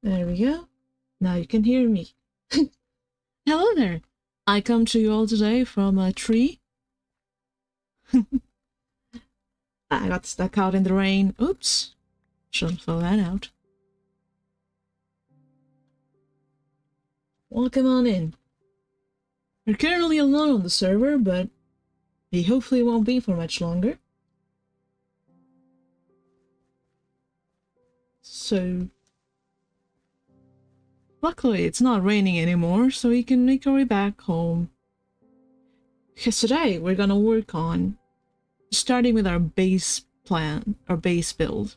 There we go. Now you can hear me. Hello there. I come to you all today from a tree. I got stuck out in the rain. Oops. Shouldn't throw that out. Welcome on in. We're currently alone on the server, but we hopefully won't be for much longer. So, luckily it's not raining anymore, so we can make our way back home. Because today we're gonna work on starting with our base plan, our base build.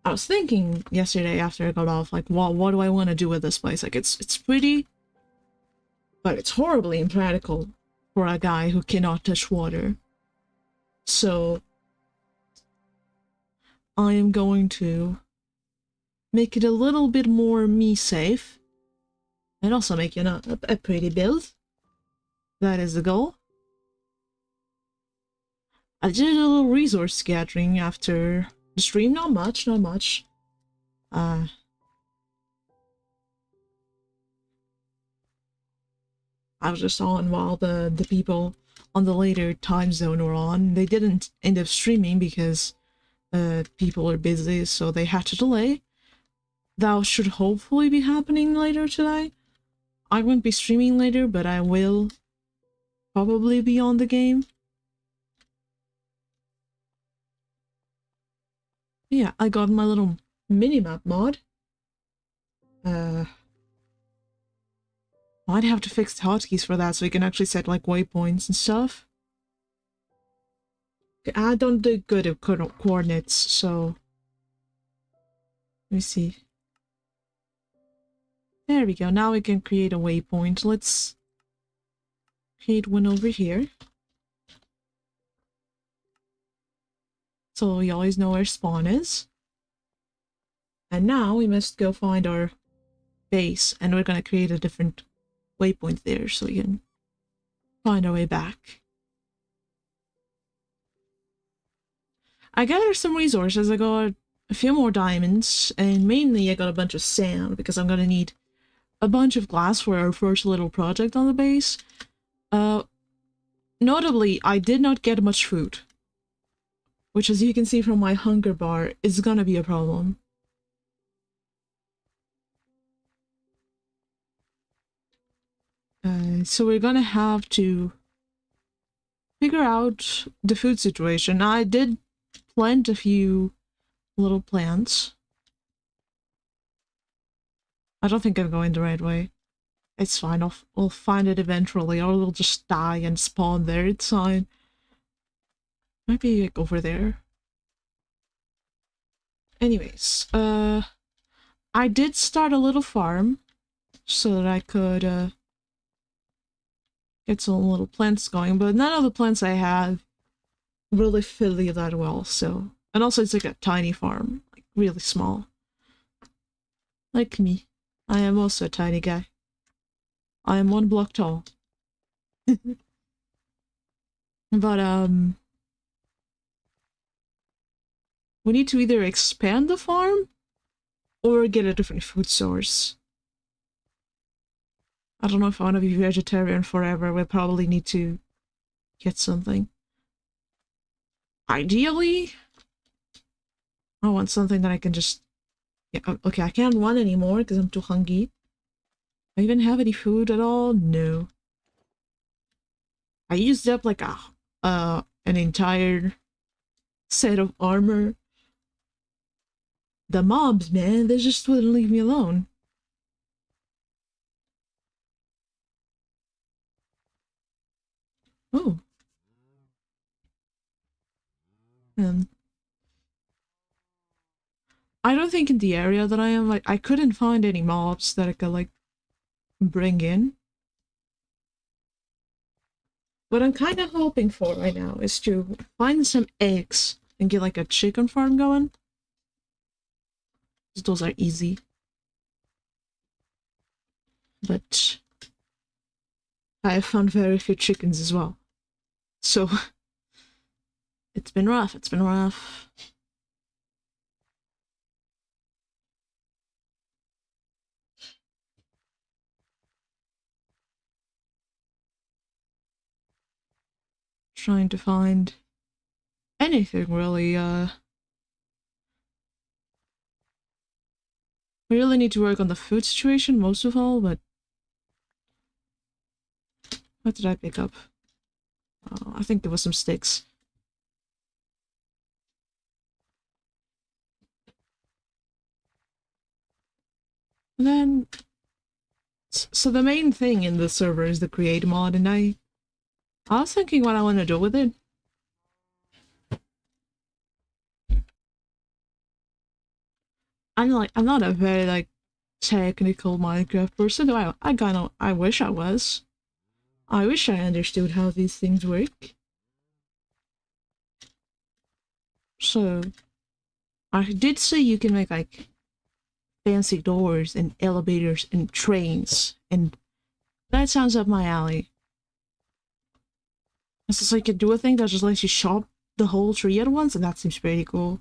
I was thinking yesterday after I got off, like, what do I want to do with this place? Like, it's pretty, but it's horribly impractical for a guy who cannot touch water. So, I am going to make it a little bit more me-safe, and also make it a pretty build. That is the goal. I did a little resource gathering after the stream, not much. I was just on while the people on the later time zone were on. They didn't end up streaming because people are busy, so they had to delay. That should hopefully be happening later today. I won't be streaming later, but I will probably be on the game. Yeah, I got my little minimap mod. I'd have to fix the hotkeys for that so you can actually set like waypoints and stuff. I don't do good at coordinates, so let me see. There we go. Now we can create a waypoint. Let's create one over here. So we always know where spawn is. And now we must go find our base, and we're going to create a different waypoint there so we can find our way back. I gathered some resources. I got a few more diamonds, and mainly I got a bunch of sand because I'm going to need a bunch of glass for our first little project on the base. Notably, I did not get much food, which, as you can see from my hunger bar, is going to be a problem. So we're going to have to figure out the food situation. I did plant a few little plants. I don't think I'm going the right way. It's fine, I'll find it eventually, or it'll just die and spawn there, it's fine. Might be like over there. Anyways, I did start a little farm so that I could get some little plants going, but none of the plants I have really fill you that well, so. And also it's like a tiny farm, like really small. Like me. I am also a tiny guy. I am 1 block tall. But, we need to either expand the farm or get a different food source. I don't know if I want to be vegetarian forever. We'll probably need to get something. Ideally, I want something that I can just... Yeah, okay, I can't run anymore because I'm too hungry. Do I even have any food at all? No. I used up like an entire set of armor. The mobs, man, they just wouldn't leave me alone. Oh. I don't think in the area that I am, like, I couldn't find any mobs that I could, like, bring in. What I'm kind of hoping for right now is to find some eggs and get, like, a chicken farm going. Those are easy. But I have found very few chickens as well. So, it's been rough, it's been rough. trying to find anything really. We really need to work on the food situation most of all, but what did I pick up? I think there was some sticks. And then, so the main thing in the server is the create mod, and I was thinking what I want to do with it. I'm not a very like technical Minecraft person. I wish I was. I wish I understood how these things work. So, I did see you can make like fancy doors and elevators and trains, and that sounds up my alley. It's just like you do a thing that just lets you chop the whole tree at once, and that seems pretty cool.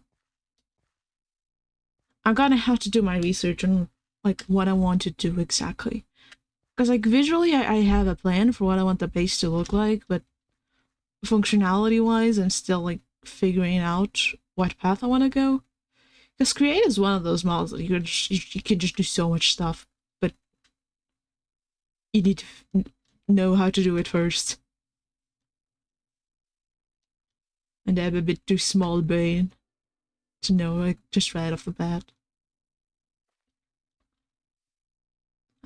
I'm gonna have to do my research on like what I want to do exactly. Because like visually I have a plan for what I want the base to look like, but functionality wise I'm still like figuring out what path I want to go. Because create is one of those mods that you can just do so much stuff, but you need to know how to do it first. And I have a bit too small brain to know like just right off the bat.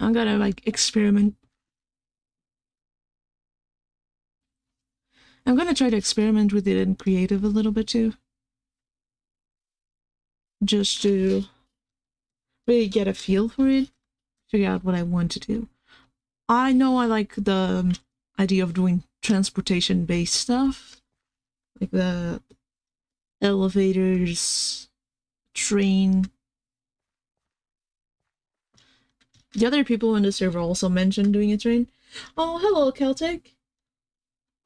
I'm gonna like experiment. I'm gonna try to experiment with it in creative a little bit too. Just to really get a feel for it, figure out what I want to do. I know I like the idea of doing transportation-based stuff, like the elevators, train. The other people in the server also mentioned doing a train. Oh, hello, Celtic.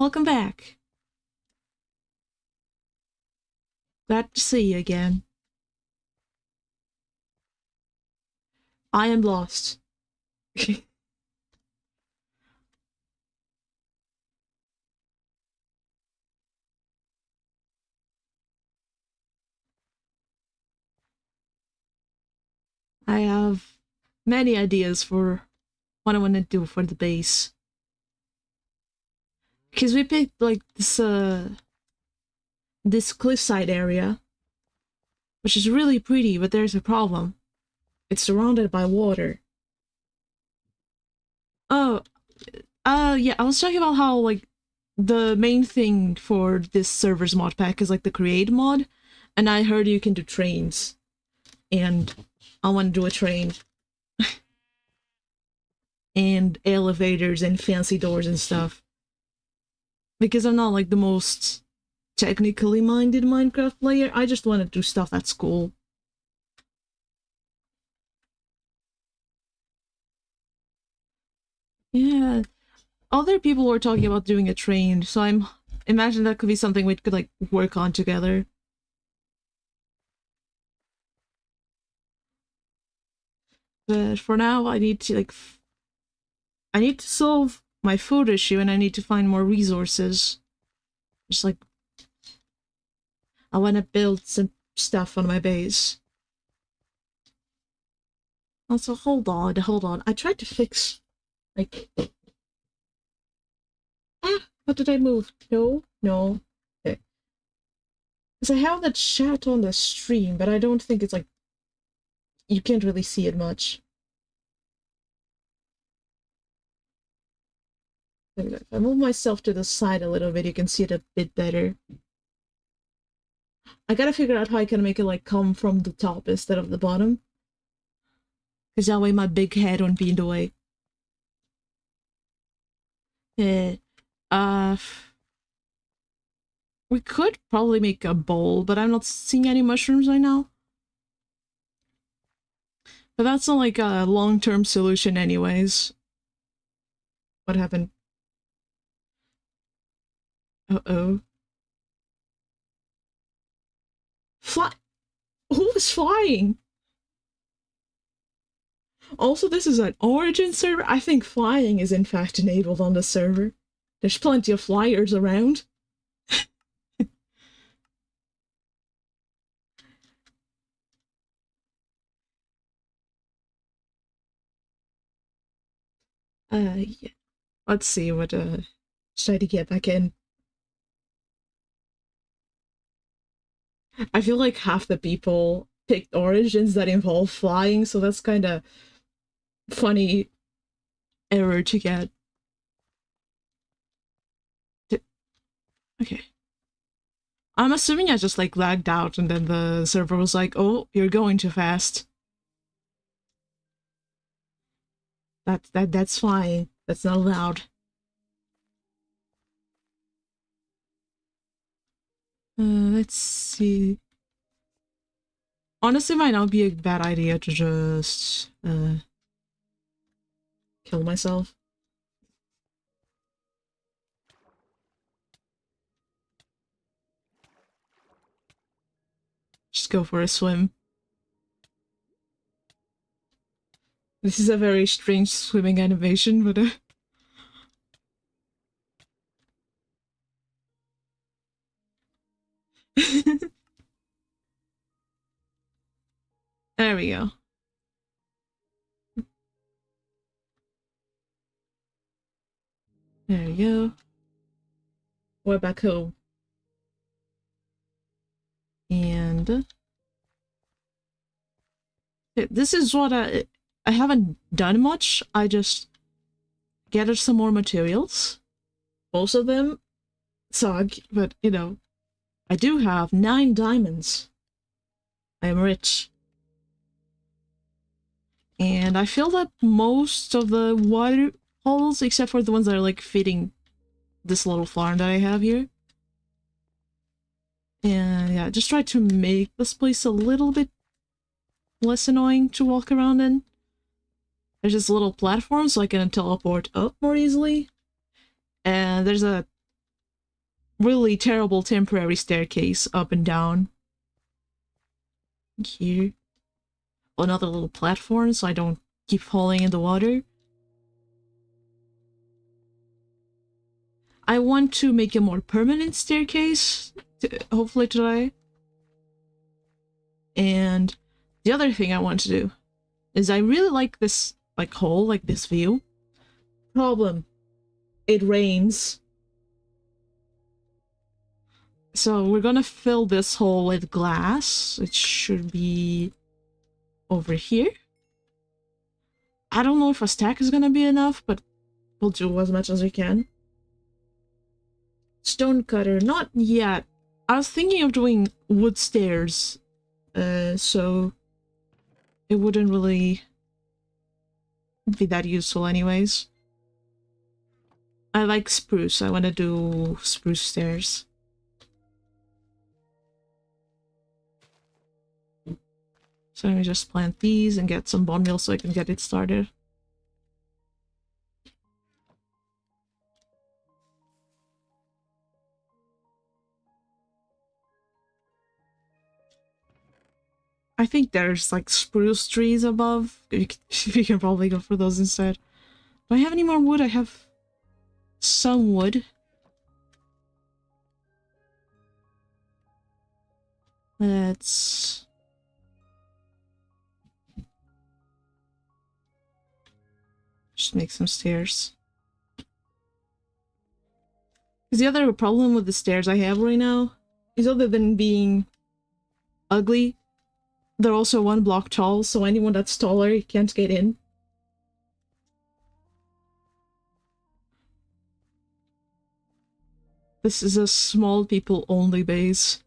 Welcome back. Glad to see you again. I am lost. I have many ideas for what I want to do for the base. Because we picked like this cliffside area, which is really pretty, but there's a problem. It's surrounded by water. Oh, yeah, I was talking about how like the main thing for this server's mod pack is like the create mod, and I heard you can do trains, and I want to do a train. And elevators and fancy doors and stuff. Because I'm not like the most technically minded Minecraft player, I just want to do stuff that's cool. Yeah, other people were talking about doing a train, so I'm imagine that could be something we could like work on together. But for now, I need to like I need to solve my food issue, and I need to find more resources. Just like I want to build some stuff on my base. Also, hold on. I tried to fix like what did I move? No. Okay. Because I have that chat on the stream, but I don't think it's like you can't really see it much. If I move myself to the side a little bit, you can see it a bit better. I gotta figure out how I can make it like come from the top instead of the bottom. Because that way my big head won't be in the way. We could probably make a bowl, but I'm not seeing any mushrooms right now. But that's not like a long-term solution anyways. What happened? Uh-oh. Fly- Who was flying? Also, this is an Origin server. I think flying is in fact enabled on the server. There's plenty of flyers around. Yeah. Let's see what, try to get back in. I feel like half the people picked origins that involve flying, so that's kind of funny error to get. Okay. I'm assuming I just like lagged out and then the server was like, oh, you're going too fast. That's fine. That's not allowed. Let's see. Honestly, it might not be a bad idea to just kill myself. Just go for a swim. This is a very strange swimming animation, but there we go. There we go. We're back home. And this is what I haven't done much. I just gathered some more materials. Most of them suck, but you know, I do have 9 diamonds. I am rich. And I filled up most of the water holes, except for the ones that are like feeding this little farm that I have here. And yeah, just try to make this place a little bit less annoying to walk around in. There's this little platform so I can teleport up more easily. And there's a really terrible temporary staircase up and down. Here. Another little platform so I don't keep falling in the water. I want to make a more permanent staircase, hopefully today. And the other thing I want to do is I really like this like hole, like this view. Problem, it rains. So we're gonna fill this hole with glass. It should be over here. I don't know if a stack is gonna be enough, but we'll do as much as we can. Stone cutter, not yet. I was thinking of doing wood stairs, so it wouldn't really be that useful anyways. I like spruce. I want to do spruce stairs. So let me just plant these and get some bone meal so I can get it started. I think there's like spruce trees above. We can probably go for those instead. Do I have any more wood? I have some wood. Let's... just make some stairs. Because the other problem with the stairs I have right now is, other than being ugly, they're also 1 block tall, so anyone that's taller can't get in. This is a small people only base.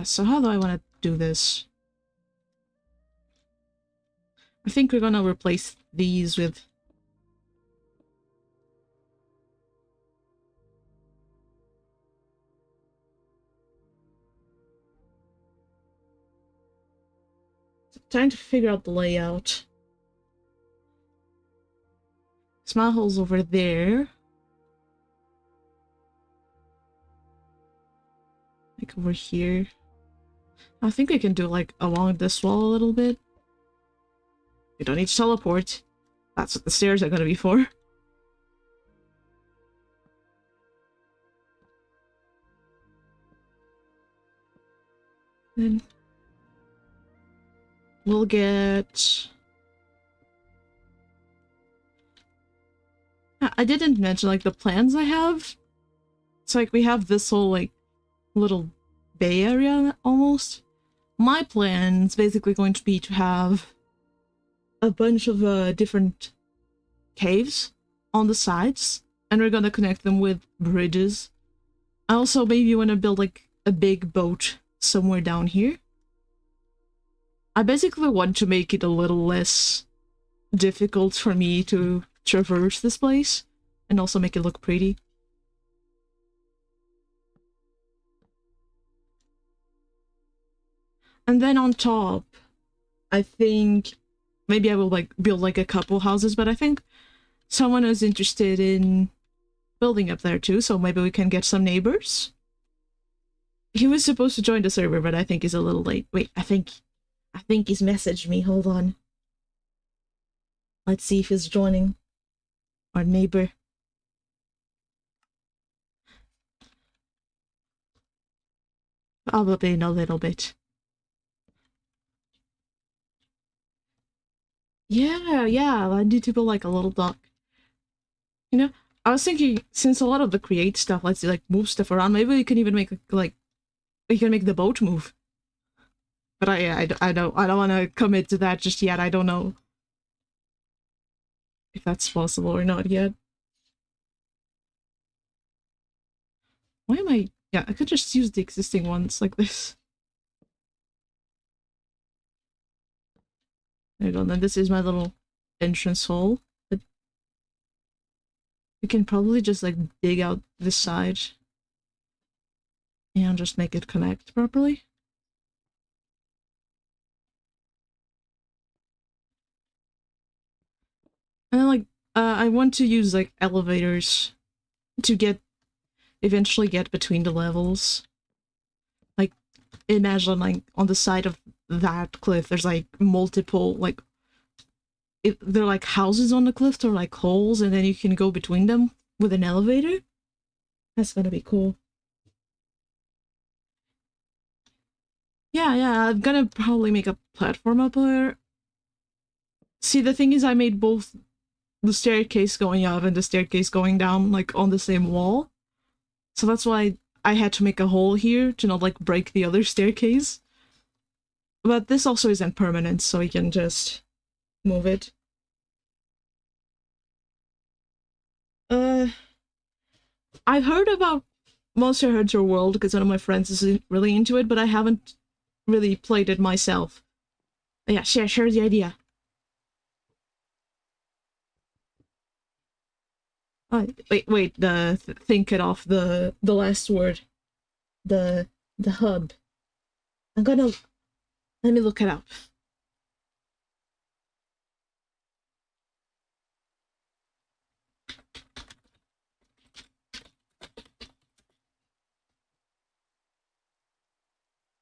So how do I want to do this? I think we're gonna replace these with... trying to figure out the layout. Small holes over there. Like over here. I think we can do like along this wall a little bit. We don't need to teleport. That's what the stairs are gonna be for. Then We'll get... I didn't mention, like, the plans I have. It's like we have this whole, like, little bay area, almost. My plan is basically going to be to have a bunch of different caves on the sides, and we're gonna connect them with bridges. I also maybe want to build, like, a big boat somewhere down here. I basically want to make it a little less difficult for me to traverse this place, and also make it look pretty. And then on top, I think maybe I will, like, build, like, a couple houses, but I think someone is interested in building up there too, so maybe we can get some neighbors. He was supposed to join the server, but I think he's a little late. Wait, I think he's messaged me. Hold on. Let's see if he's joining. Our neighbor. Probably in a little bit. Yeah, I need to build, like, a little dock. You know, I was thinking, since a lot of the create stuff lets you, like, move stuff around, maybe we can even make, like, we can make the boat move. But I don't want to commit to that just yet. I don't know if that's possible or not yet. Why am I... Yeah, I could just use the existing ones like this. There you go, then this is my little entrance hole. But we can probably just, like, dig out this side. And just make it connect properly. And then, like, I want to use, like, elevators to eventually get between the levels. Like, imagine, like, on the side of that cliff, there's, like, multiple, like, they're like houses on the cliff, or like holes, and then you can go between them with an elevator. That's gonna be cool. Yeah, I'm gonna probably make a platform up there. See, the thing is, I made both the staircase going up and the staircase going down, like, on the same wall. So that's why I had to make a hole here to not, like, break the other staircase. But this also isn't permanent, so we can just move it. I've heard about Monster Hunter World because one of my friends is really into it, but I haven't really played it myself. But yeah, share the idea. Wait, think it off the last word. The hub. Let me look it up.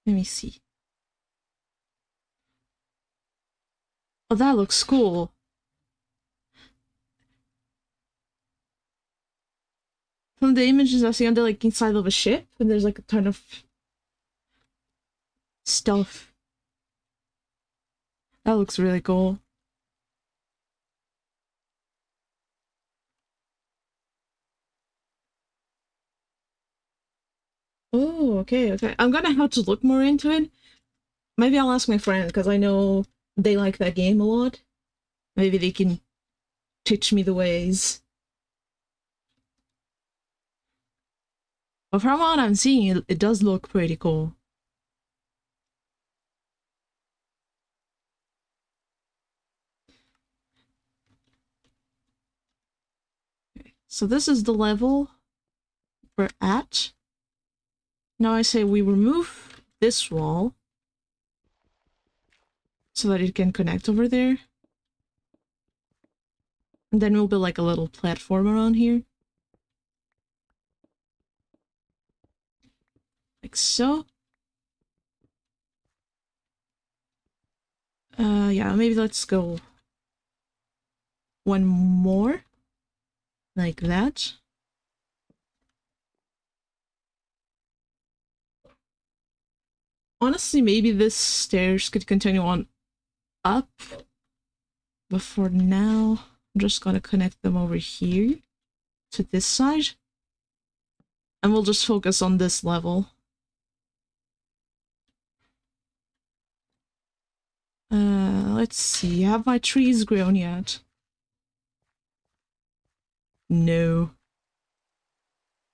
Let me see. Oh, that looks cool. From the images I see, they're, like, inside of a ship, and there's, like, a ton of stuff. That looks really cool. Oh, okay. I'm gonna have to look more into it. Maybe I'll ask my friend, because I know they like that game a lot. Maybe they can teach me the ways. But from what I'm seeing, it does look pretty cool. Okay, so this is the level we're at. Now I say we remove this wall so that it can connect over there. And then we'll build, like, a little platform around here. Like so. Yeah, maybe let's go one more. Like that. Honestly, maybe this stairs could continue on up. But for now, I'm just gonna connect them over here to this side. And we'll just focus on this level. Let's see. Have my trees grown yet? No.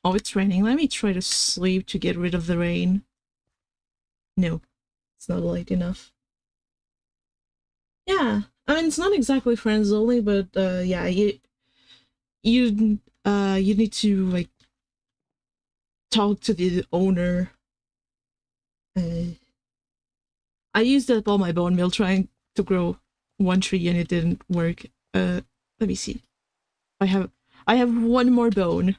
Oh, it's raining. Let me try to sleep to get rid of the rain. No, it's not light enough. Yeah, I mean, it's not exactly friends only, but yeah, you need to like talk to the owner. I used up all my bone meal trying to grow one tree and it didn't work. Let me see. I have one more bone.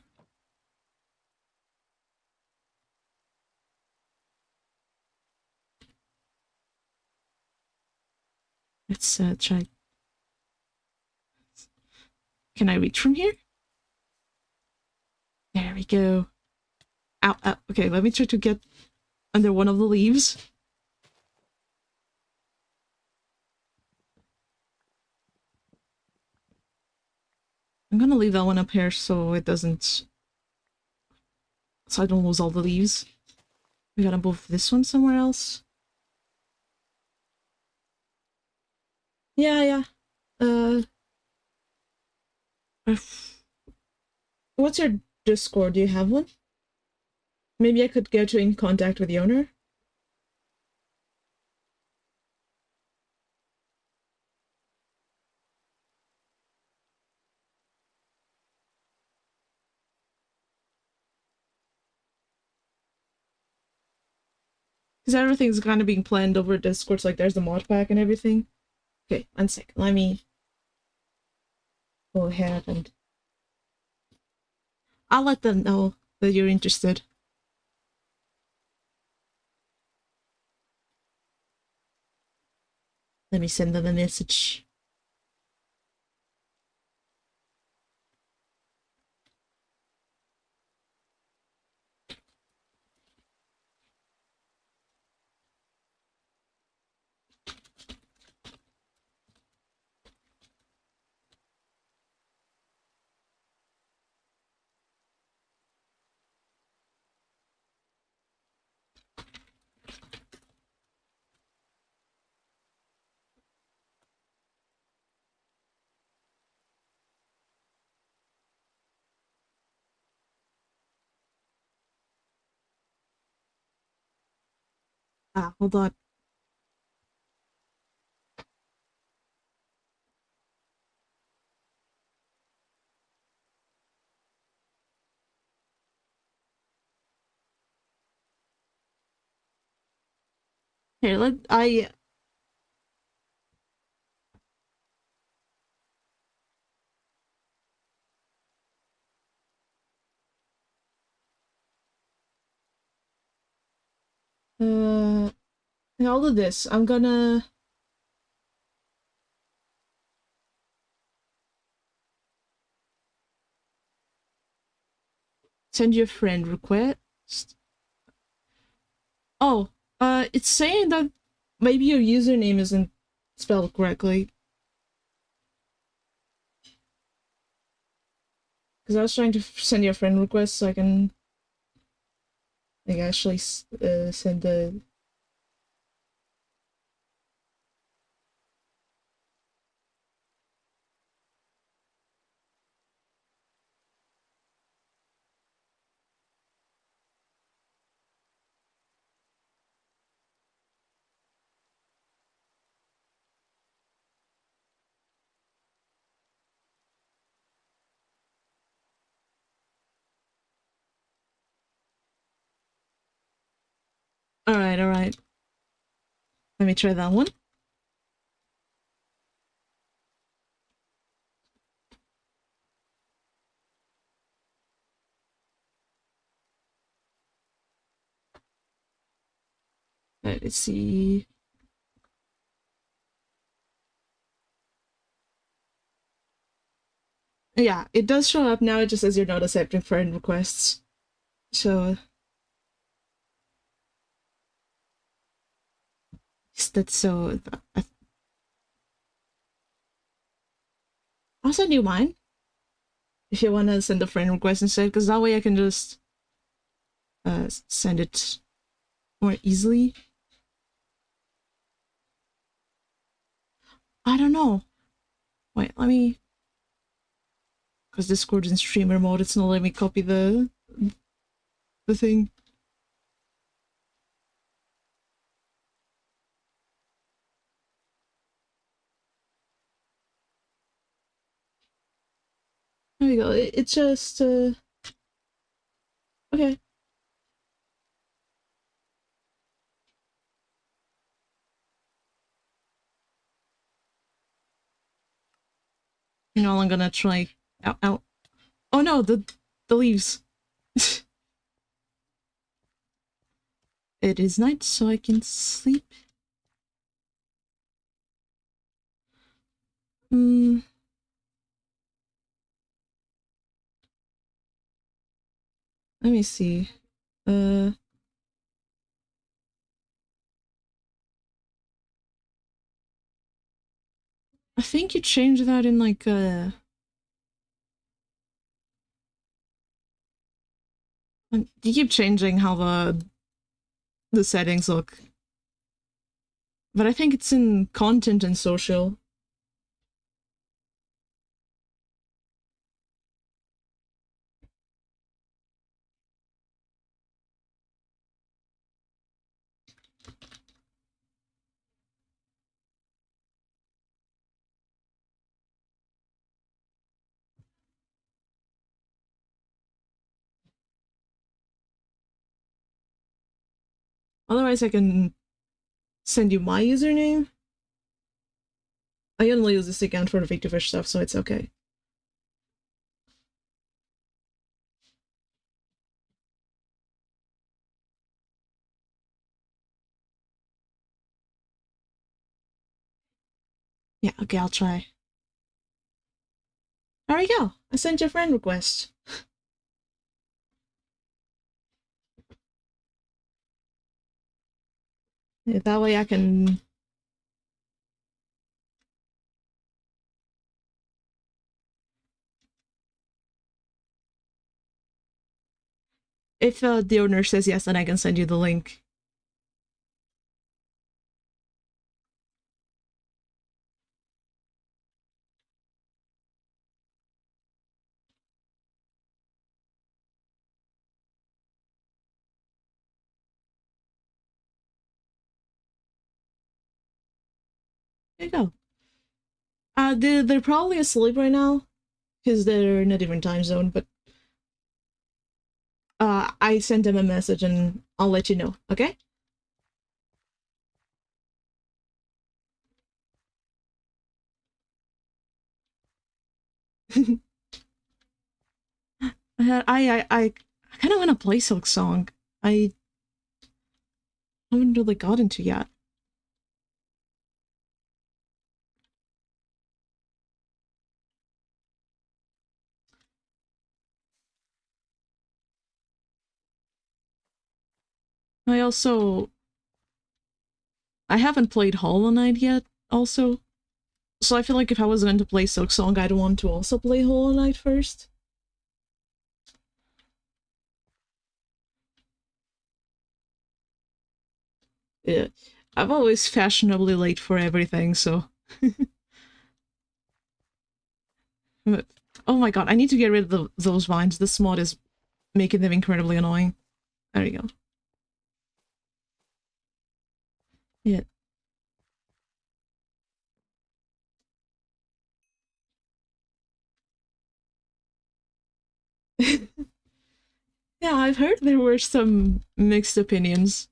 Let's try. Can I reach from here? There we go. Ow, ow. Okay, let me try to get under one of the leaves. I'm gonna leave that one up here so it doesn't... so I don't lose all the leaves. We gotta move this one somewhere else. Yeah. Uh... What's your Discord? Do you have one? Maybe I could get you in contact with the owner? Because everything's kind of being planned over Discord, so like there's the mod pack and everything. Okay, 1 second. Let me go ahead and... I'll let them know that you're interested. Let me send them a message. Ah, hold on. Here, all of this. I'm gonna... send you a friend request. Oh, it's saying that maybe your username isn't spelled correctly. Because I was trying to send you a friend request so I can like actually send the... Alright. Let me try that one. Let's see. Yeah, it does show up now. It just says you're not accepting friend requests. So that's so... I'll send you mine if you want to send a friend request instead, because that way I can just send it more easily. I don't know. Wait, let me... Because Discord's in streamer mode, it's not letting me copy the thing. There we go. It's just, okay. You know, I'm gonna try... Ow, ow. Oh no, the leaves. It is night, so I can sleep. Hmm. Let me see. I think you changed that in like you keep changing how the settings look. But I think it's in content and social. Otherwise I can send you my username. I only use this account for the Victorfish stuff, so it's okay. Yeah, okay, I'll try. There we go. I sent you a friend request. Yeah, that way I can... If the owner says yes, then I can send you the link. There you go. They're probably asleep right now, because they're in a different time zone, but I sent them a message and I'll let you know, okay? I kind of want to play Silk Song. I haven't really got into yet. I also... I haven't played Hollow Knight yet, also. So I feel like if I was going to play Silk Song, I'd want to also play Hollow Knight first. Yeah. I'm always fashionably late for everything, so... But, oh my god, I need to get rid of those vines. This mod is making them incredibly annoying. There you go. Yeah. Yeah, I've heard there were some mixed opinions.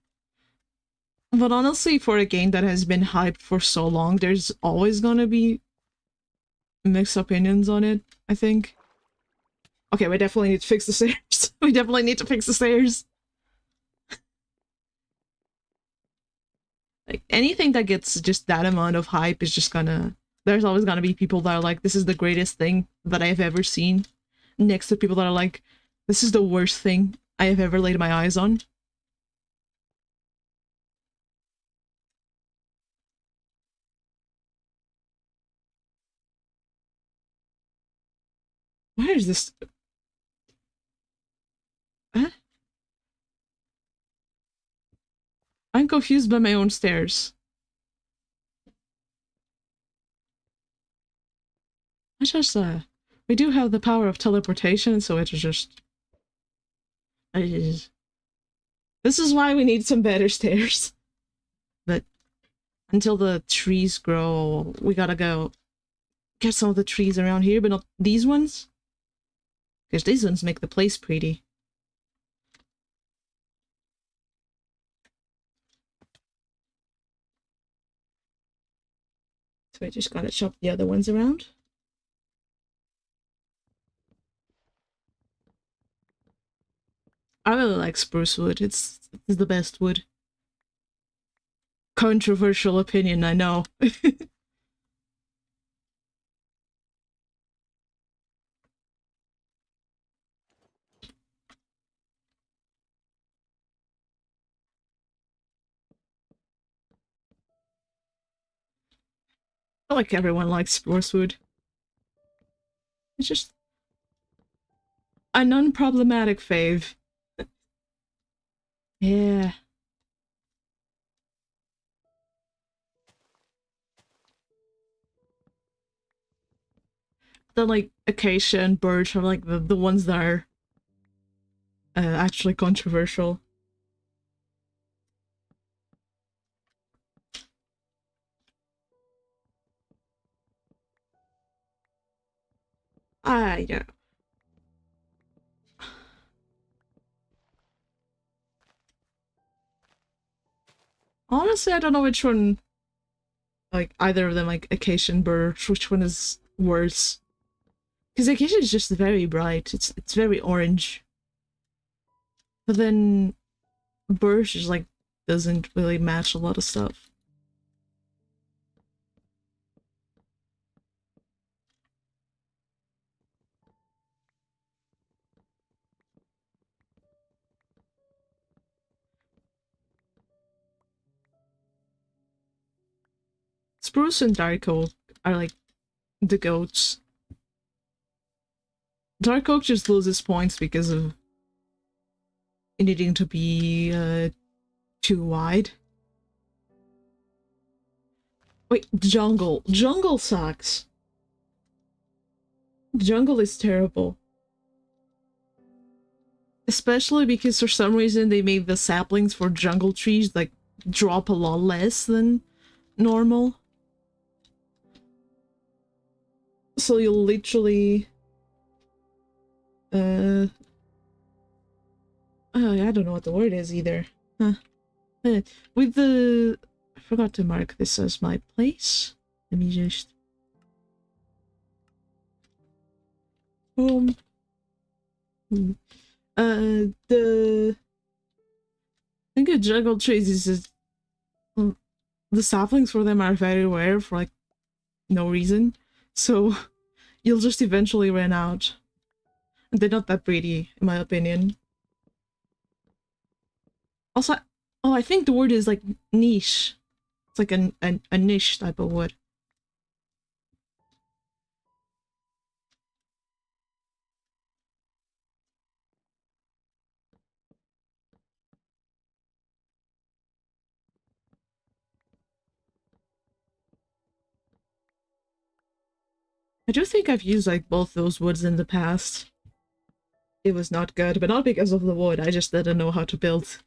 But honestly, for a game that has been hyped for so long, there's always gonna be mixed opinions on it, I think. Okay, we definitely need to fix the stairs. We definitely need to fix the stairs. Like, anything that gets just that amount of hype is just gonna... There's always gonna be people that are like, this is the greatest thing that I've ever seen. Next to people that are like, this is the worst thing I have ever laid my eyes on. Where is this? Huh? I'm confused by my own stairs. I just, we do have the power of teleportation, so it's just... This is why we need some better stairs. But until the trees grow, we gotta go get some of the trees around here, but not these ones. Because these ones make the place pretty. So I just gotta chop the other ones around. I really like spruce wood. It's the best wood. Controversial opinion, I know. I like everyone likes spruce wood. It's just an unproblematic fave. Yeah. The like acacia and birch are like the ones that are actually controversial. Yeah. Honestly, I don't know which one, like either of them, like acacia and birch, which one is worse. Because acacia is just very bright. It's very orange. But then birch is like doesn't really match a lot of stuff. Spruce and dark oak are like the goats. Dark oak just loses points because of needing to be too wide. Wait, jungle. Jungle sucks. Jungle is terrible. Especially because for some reason they made the saplings for jungle trees like drop a lot less than normal. So you'll literally oh, I don't know what the word is either. Huh. With the I forgot to mark this as my place. Let me just boom. The thing with jungle trees is just the saplings for them are very rare for like no reason. So you'll just eventually run out. And they're not that pretty, in my opinion. Also, oh, I think the word is like niche. It's like a niche type of wood. I do think I've used like both those woods in the past. It was not good, but not because of the wood. I just didn't know how to build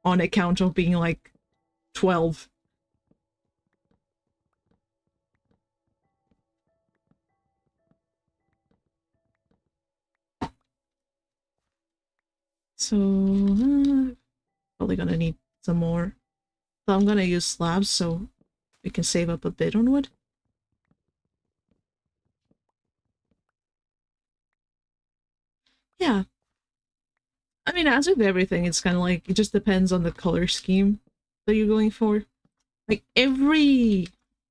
on account of being like 12. So, probably gonna need some more. So I'm gonna use slabs so we can save up a bit on wood. Yeah. I mean, as with everything, it's kind of like, it just depends on the color scheme that you're going for. Like, every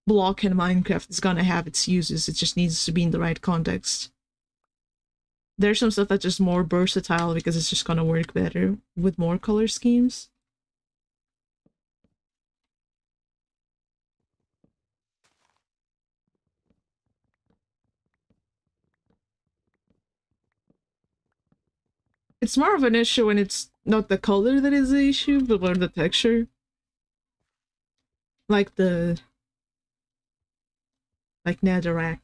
block in Minecraft is gonna have its uses, it just needs to be in the right context. There's some stuff that's just more versatile because it's just gonna work better with more color schemes. It's more of an issue when it's not the color that is the issue, but more the texture. Like like netherrack.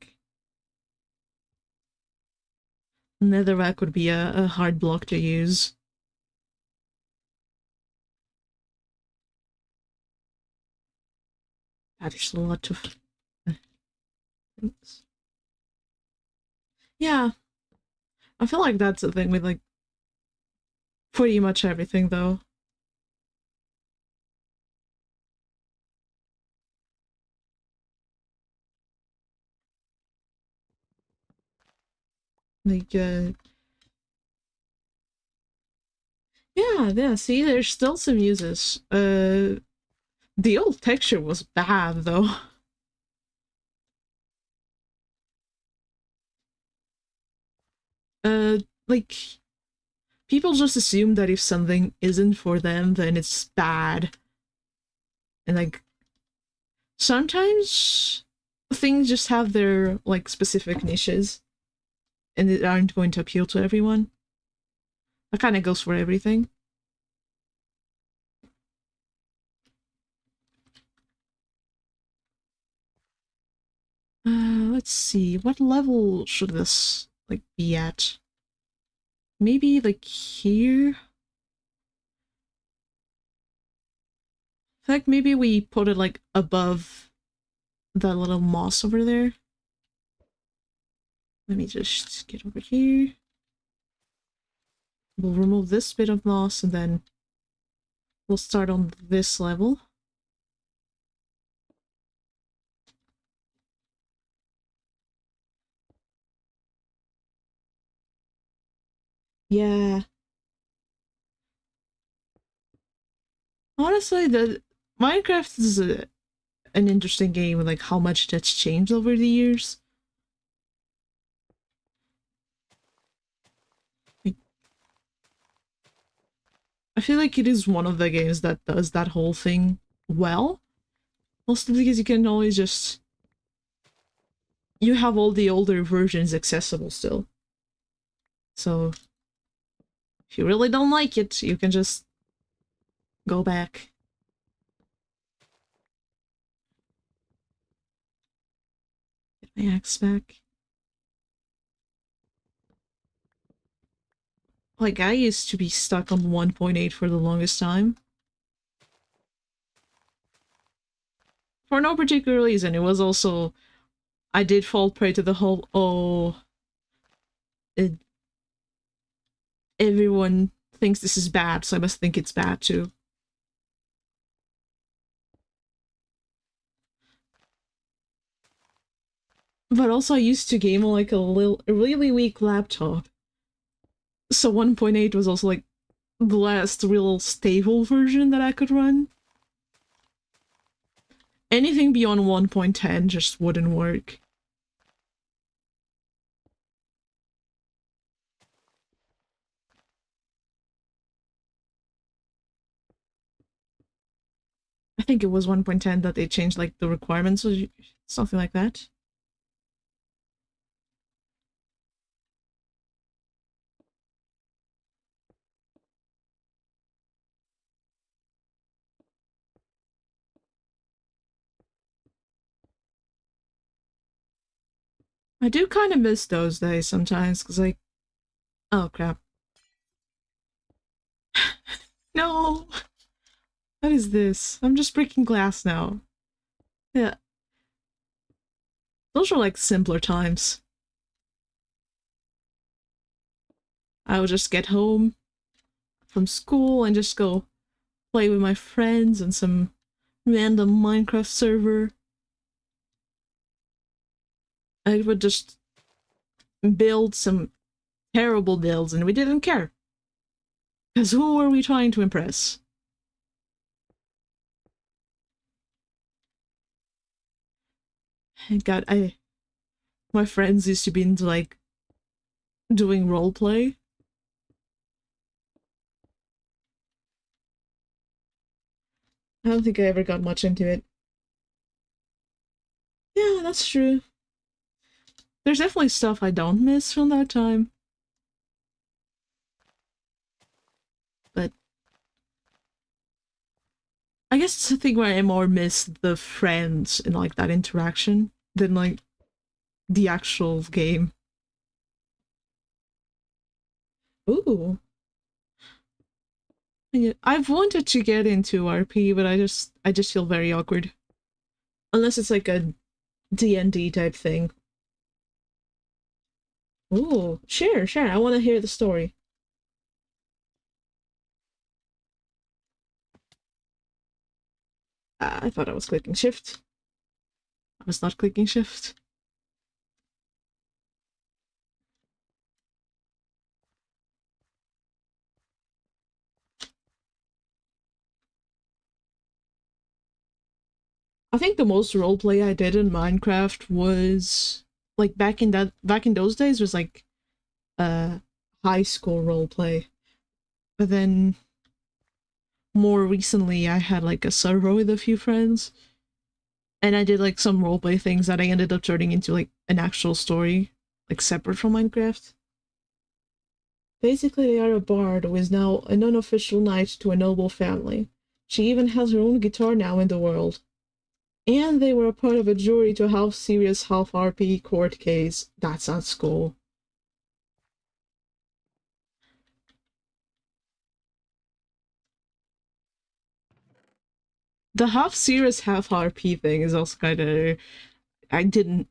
Netherrack would be a hard block to use. God, there's a lot of things. Yeah, I feel like that's the thing with like pretty much everything though. Like yeah, see there's still some uses. The old texture was bad though. Like people just assume that if something isn't for them then it's bad. And like sometimes things just have their like specific niches and they aren't going to appeal to everyone. That kind of goes for everything. Let's see. What level should this like be at? Maybe like here? I think maybe we put it like above that little moss over there. Let me just get over here. We'll remove this bit of moss and then we'll start on this level. Yeah. Honestly, the Minecraft is an interesting game with like how much that's changed over the years. Like, I feel like it is one of the games that does that whole thing well. Mostly because you can always just... You have all the older versions accessible still. So, if you really don't like it, you can just go back. Get my axe back. Like, I used to be stuck on 1.8 for the longest time. For no particular reason. It was also... I did fall prey to the whole, oh... It, everyone thinks this is bad, so I must think it's bad too. But also I used to game on like a really weak laptop. So 1.8 was also like the last real stable version that I could run. Anything beyond 1.10 just wouldn't work. I think it was 1.10 that they changed like the requirements or something like that. I do kind of miss those days sometimes because like, oh crap. No! What is this? I'm just breaking glass now. Yeah. Those were like simpler times. I would just get home from school and just go play with my friends on some random Minecraft server. I would just build some terrible builds and we didn't care. Because who were we trying to impress? God, my friends used to be into like doing roleplay. I don't think I ever got much into it. Yeah, that's true. There's definitely stuff I don't miss from that time. I guess it's a thing where I more miss the friends and like that interaction than like the actual game. Ooh. Yeah, I've wanted to get into RP, but I just feel very awkward. Unless it's like a D&D type thing. Ooh, sure, sure. I want to hear the story. I thought I was clicking shift. I was not clicking shift. I think the most roleplay I did in Minecraft was like back in those days was like high school roleplay. But then more recently I had like a server with a few friends and I did like some roleplay things that I ended up turning into like an actual story, like separate from Minecraft. Basically, they are a bard who is now an unofficial knight to a noble family. She even has her own guitar now in the world. And they were a part of a jury to a half serious, half RP court case. That sounds cool. The half serious, half RP thing is also kind of. I didn't.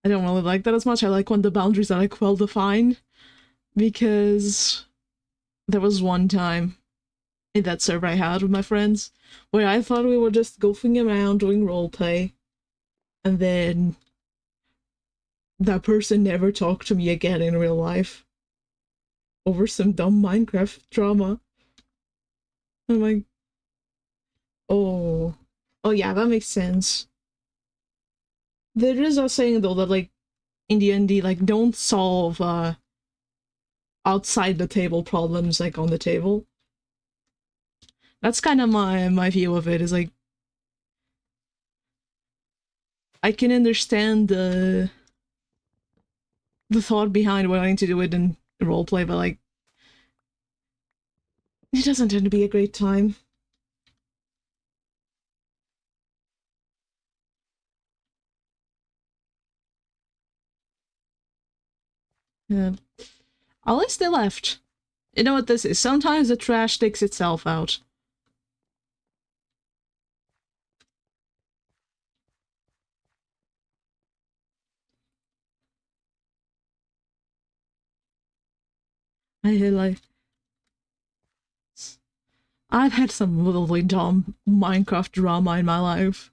I don't really like that as much. I like when the boundaries are like well defined. Because there was one time in that server I had with my friends where I thought we were just goofing around doing roleplay. And then that person never talked to me again in real life over some dumb Minecraft drama. I'm like, oh, oh yeah, that makes sense. There is a saying though that like in D&D, like don't solve outside the table problems like on the table. That's kind of my view of it. Is like I can understand the thought behind wanting to do it in roleplay, but like it doesn't tend to be a great time. Yeah. At least they left. You know what this is? Sometimes the trash takes itself out. I like I've had some really dumb Minecraft drama in my life.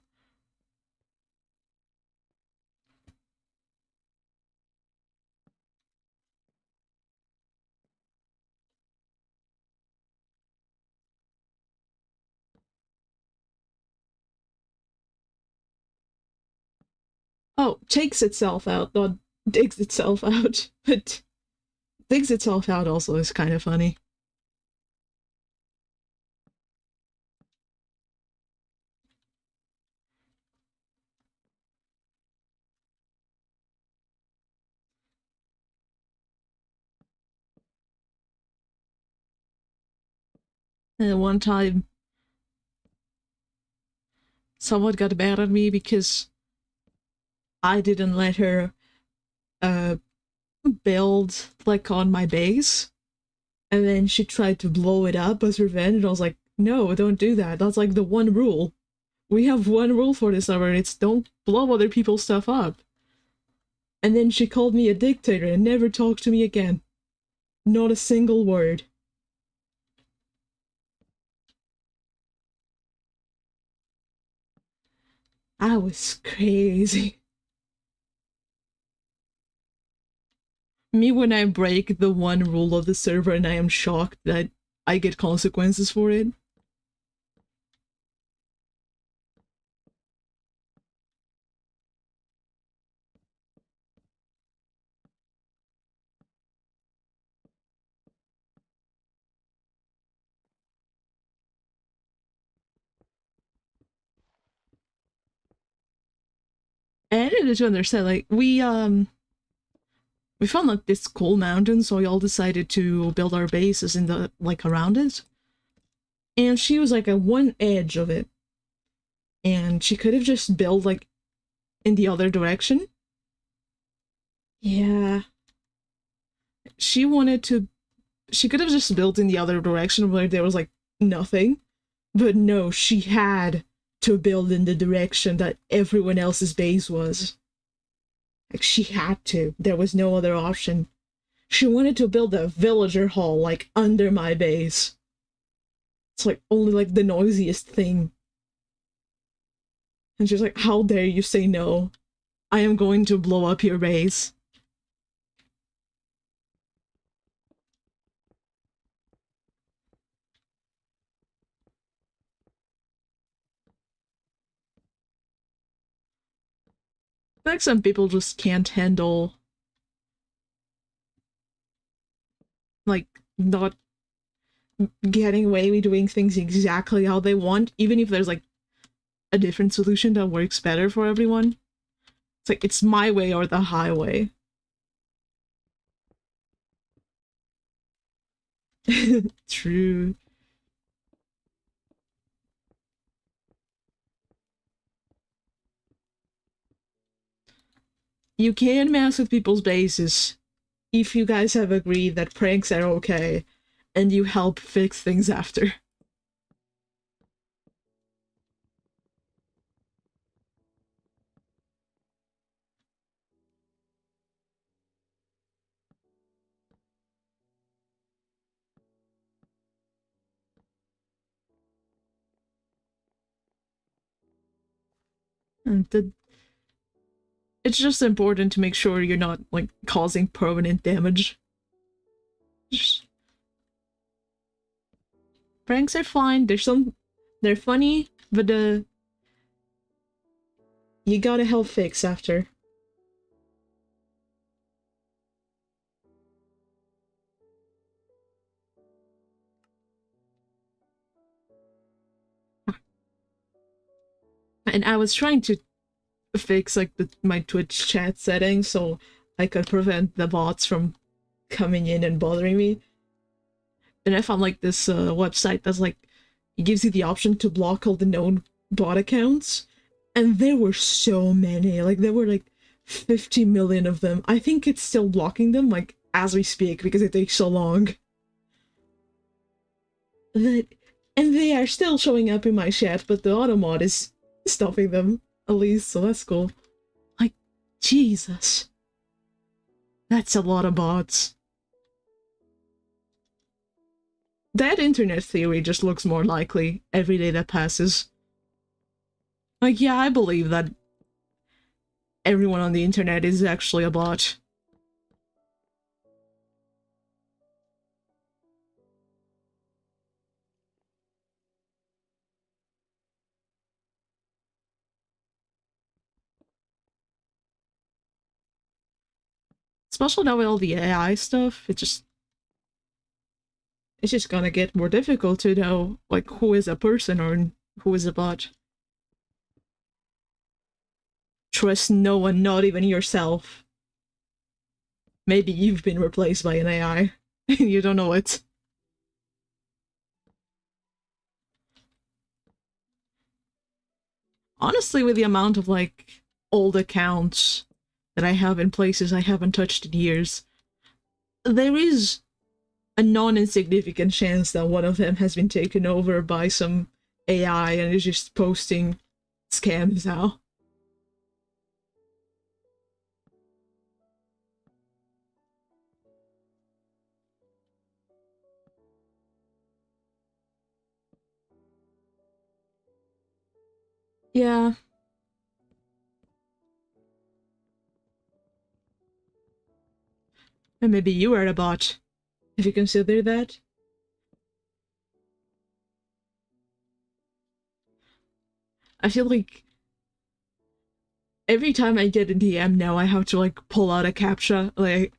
Oh, takes itself out, not digs itself out. But digs itself out also is kind of funny. And one time, someone got mad at me because I didn't let her uh build like on my base, and then she tried to blow it up as revenge. And I was like, no, don't do that. That's like the one rule. We have one rule for this server. It's don't blow other people's stuff up. And then she called me a dictator and never talked to me again. Not a single word. I was crazy. Me when I break the one rule of the server and I am shocked that I get consequences for it. And I needed to understand, like, we found like this cool mountain, so we all decided to build our bases in the like around it. And she was like at one edge of it. and she could have just built like in the other direction. Yeah. She wanted to, she could have just built in the other direction where there was like nothing. But no, she had to build in the direction that everyone else's base was. Like, she had to. There was no other option. She wanted to build a villager hall, like, under my base. It's, like, only, like, the noisiest thing. And she's like, how dare you say no? I am going to blow up your base. Like, some people just can't handle, like, not getting away with doing things exactly how they want, even if there's, like, a different solution that works better for everyone. It's like, it's my way or the highway. True. You can mess with people's bases if you guys have agreed that pranks are okay and you help fix things after. And it's just important to make sure you're not, like, causing permanent damage. Pranks are fine. They're funny, but you gotta help fix after. And I was trying to fix like my Twitch chat settings so I could prevent the bots from coming in and bothering me. And I found like this website that's like, it gives you the option to block all the known bot accounts. And there were so many, like there were like 50 million of them. I think it's still blocking them like as we speak because it takes so long. That, and they are still showing up in my chat, but the automod is stopping them at least, so that's cool. Like, Jesus. That's a lot of bots. That internet theory just looks more likely every day that passes. Like, yeah, I believe that everyone on the internet is actually a bot. Especially now with all the AI stuff, it's just gonna get more difficult to know, like, who is a person or who is a bot. Trust no one, not even yourself. Maybe you've been replaced by an AI, and you don't know it. Honestly, with the amount of, like, old accounts that I have in places I haven't touched in years, there is a non-insignificant chance that one of them has been taken over by some AI and is just posting scams now. Yeah. And maybe you are a bot, if you consider that. I feel like every time I get a DM now, I have to, like, pull out a captcha. Like,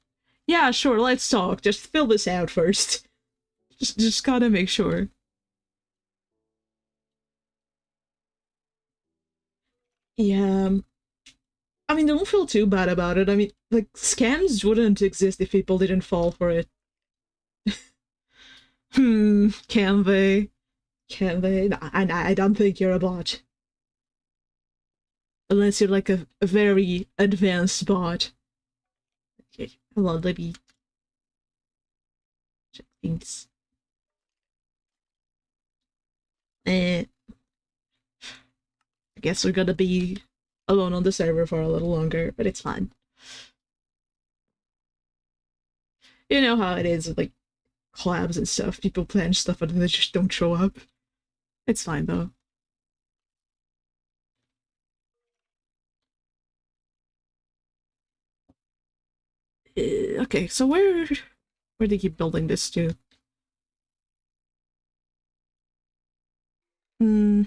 yeah, sure, let's talk. Just fill this out first. Just gotta make sure. Yeah. I mean, don't feel too bad about it. I mean, like, scams wouldn't exist if people didn't fall for it. Can they? Can they? I don't think you're a bot. Unless you're like a very advanced bot. Okay, hold on, let me check things. I guess we're gonna be alone on the server for a little longer, but it's fine. You know how it is with like collabs and stuff. People plan stuff and then they just don't show up. It's fine though. Okay, so where do you keep building this to? Hmm.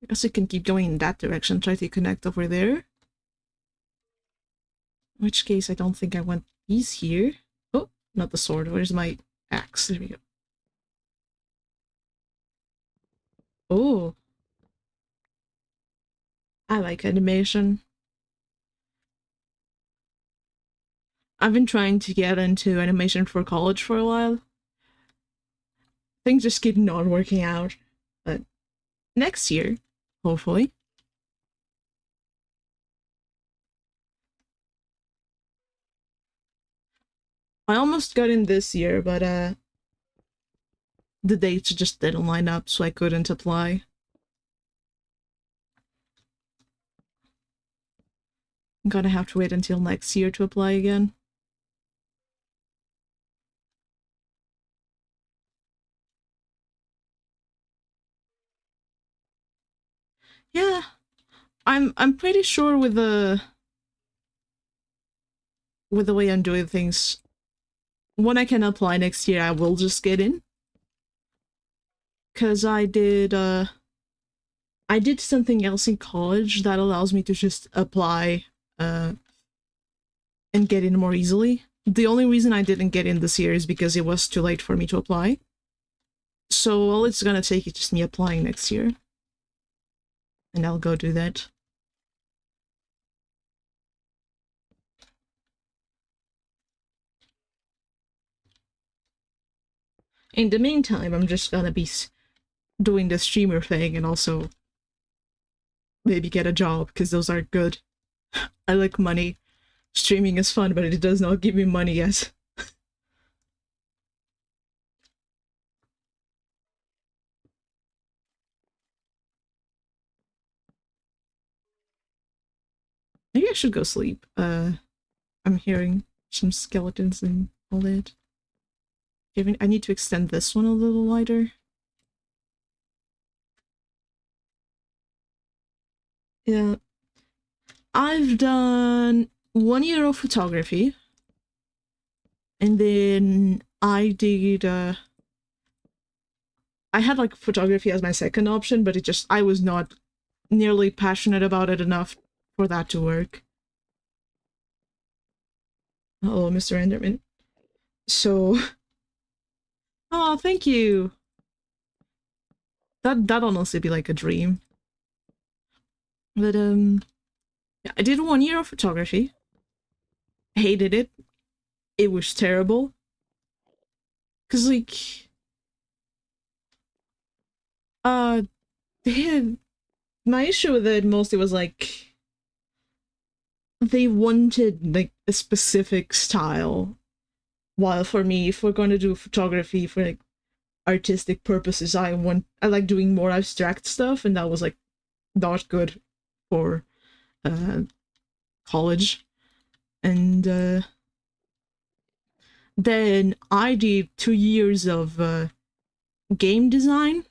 I guess we can keep going in that direction. Try to connect over there. In which case, I don't think I want these here. Oh, not the sword. Where's my axe? There we go. Oh, I like animation. I've been trying to get into animation for college for a while. Things just keep not working out. But next year, hopefully. I almost got in this year, but the dates just didn't line up, so I couldn't apply. I'm gonna have to wait until next year to apply again. Yeah, I'm pretty sure with the way I'm doing things, when I can apply next year, I will just get in. Cause I did something else in college that allows me to just apply and get in more easily. The only reason I didn't get in this year is because it was too late for me to apply. So all it's gonna take is just me applying next year. And I'll go do that. In the meantime, I'm just gonna be doing the streamer thing and also maybe get a job, because those are good. I like money. Streaming is fun, but it does not give me money yet. Maybe I should go sleep. I'm hearing some skeletons and all that. I need to extend this one a little wider. Yeah. I've done 1 year of photography. And then I did, I had like photography as my second option, but I was not nearly passionate about it enough for that to work. Oh, Mr. Enderman. So, oh, thank you. That honestly be like a dream. But yeah, I did 1 year of photography. Hated it. It was terrible. Cause like, uh, they had my issue with it mostly was like they wanted like a specific style. While for me, if we're going to do photography for like artistic purposes, I like doing more abstract stuff, and that was like not good for uh college. And then I did 2 years of game design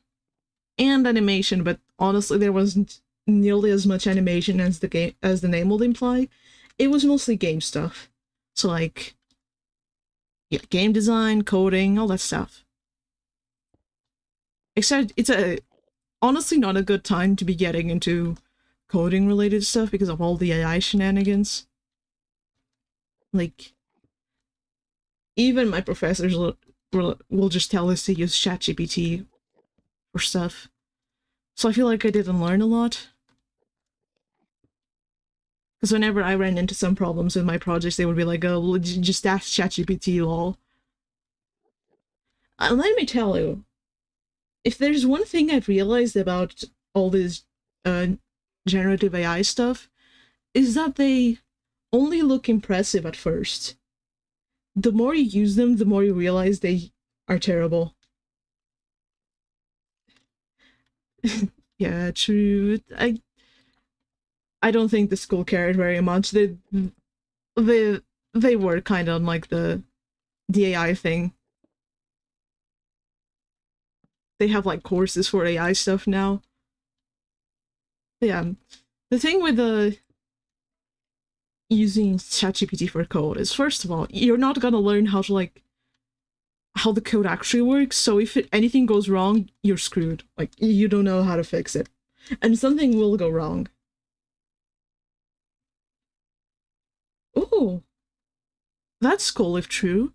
and animation, but honestly there wasn't nearly as much animation as the name would imply. It was mostly game stuff. So like, yeah, game design, coding, all that stuff. Except it's honestly not a good time to be getting into coding related stuff because of all the AI shenanigans. Like, even my professors will just tell us to use ChatGPT for stuff. So I feel like I didn't learn a lot. Because whenever I ran into some problems with my projects, they would be like, oh, well, just ask ChatGPT, lol. Let me tell you, if there's one thing I've realized about all these generative AI stuff is that they only look impressive at first. The more you use them, the more you realize they are terrible. Yeah, true. I don't think the school cared very much. They they were kind of on like the AI thing. They have like courses for AI stuff now. Yeah, the thing with the using ChatGPT for code is, first of all, you're not gonna learn how to like how the code actually works. So if anything goes wrong, you're screwed. Like you don't know how to fix it, and something will go wrong. Oh, that's cool if true.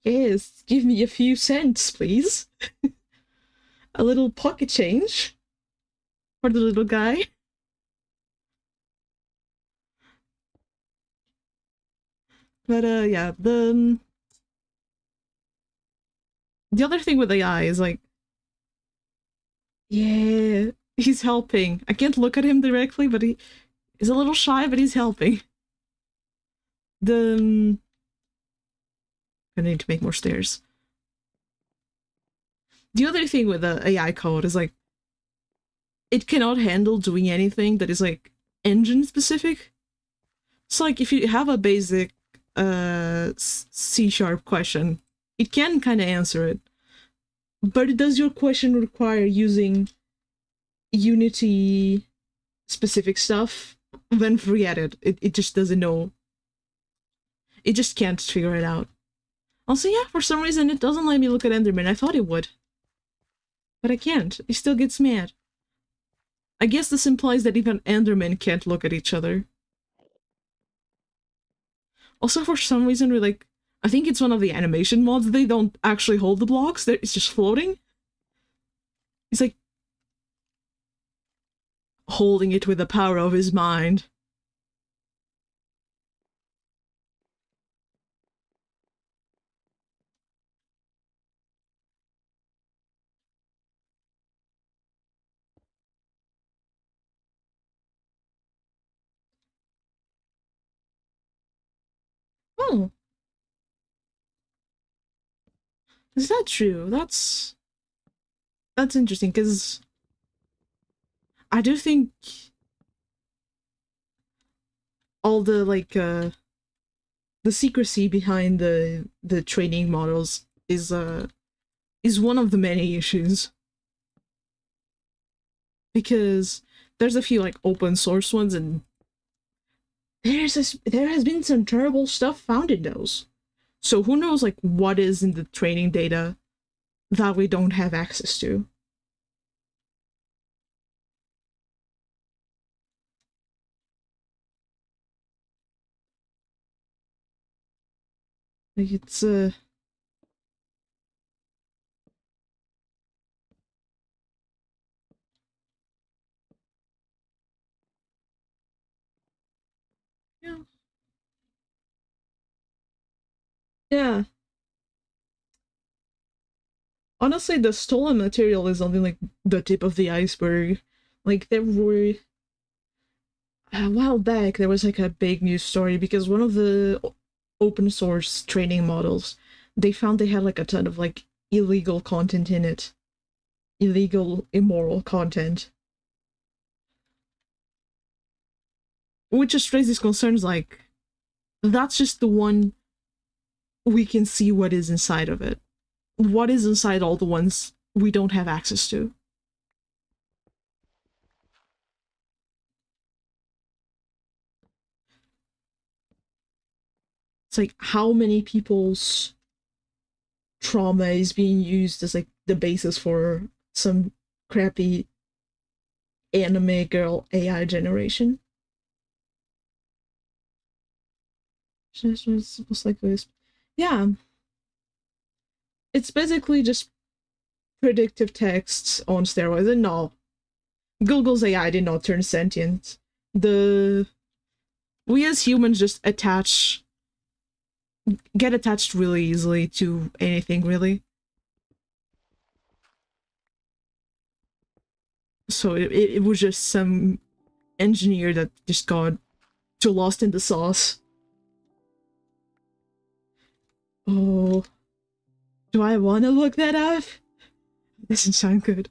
Yes, give me a few cents, please. A little pocket change for the little guy. But yeah, the other thing with AI is like, yeah, he's helping. I can't look at him directly, but he's a little shy, but he's helping. The I need to make more stairs. The other thing with the AI code is like, it cannot handle doing anything that is like engine specific. So like if you have a basic C# question, it can kind of answer it. But does your question require using Unity specific stuff? Then forget it. It just doesn't know. It just can't figure it out. Also, yeah, for some reason it doesn't let me look at Enderman. I thought it would. But I can't. It still gets mad. I guess this implies that even Endermen can't look at each other. Also, for some reason, we're like, I think it's one of the animation mods, they don't actually hold the blocks, it's just floating. He's like holding it with the power of his mind. Oh, is that true? That's interesting, because I do think all the like the secrecy behind the training models is one of the many issues, because there's a few like open source ones, and there has been some terrible stuff found in those. So who knows like what is in the training data that we don't have access to. Like it's yeah. Yeah. Honestly, the stolen material is only like the tip of the iceberg. Like there were a while back there was like a big news story because one of the open source training models, they found they had like a ton of like illegal content in it. Illegal, immoral content. Which just raises concerns like that's just the one we can see what is inside of it. What is inside all the ones we don't have access to? It's like how many people's trauma is being used as like the basis for some crappy anime girl AI generation. Just was like this. Yeah, it's basically just predictive texts on steroids. And no, Google's AI did not turn sentient. The we as humans just get attached really easily to anything, really. So it was just some engineer that just got too lost in the sauce. Oh, do I want to look that up? Doesn't sound good.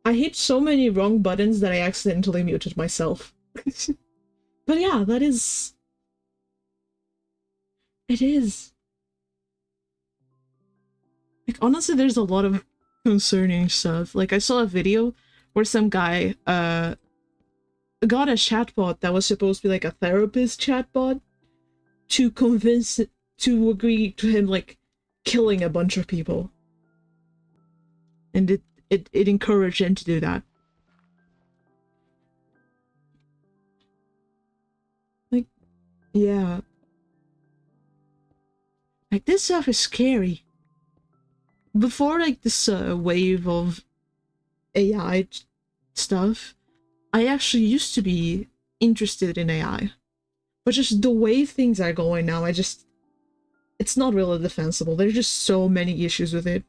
I hit so many wrong buttons that I accidentally muted myself. But yeah, that is... It is. Like, honestly, there's a lot of concerning stuff. Like, I saw a video where some guy, got a chatbot that was supposed to be like a therapist chatbot to convince it to agree to him, like, killing a bunch of people. And it encouraged him to do that. Like, yeah. Like, this stuff is scary. Before, like, this wave of AI stuff, I actually used to be interested in AI. But just the way things are going now, it's not really defensible. There's just so many issues with it.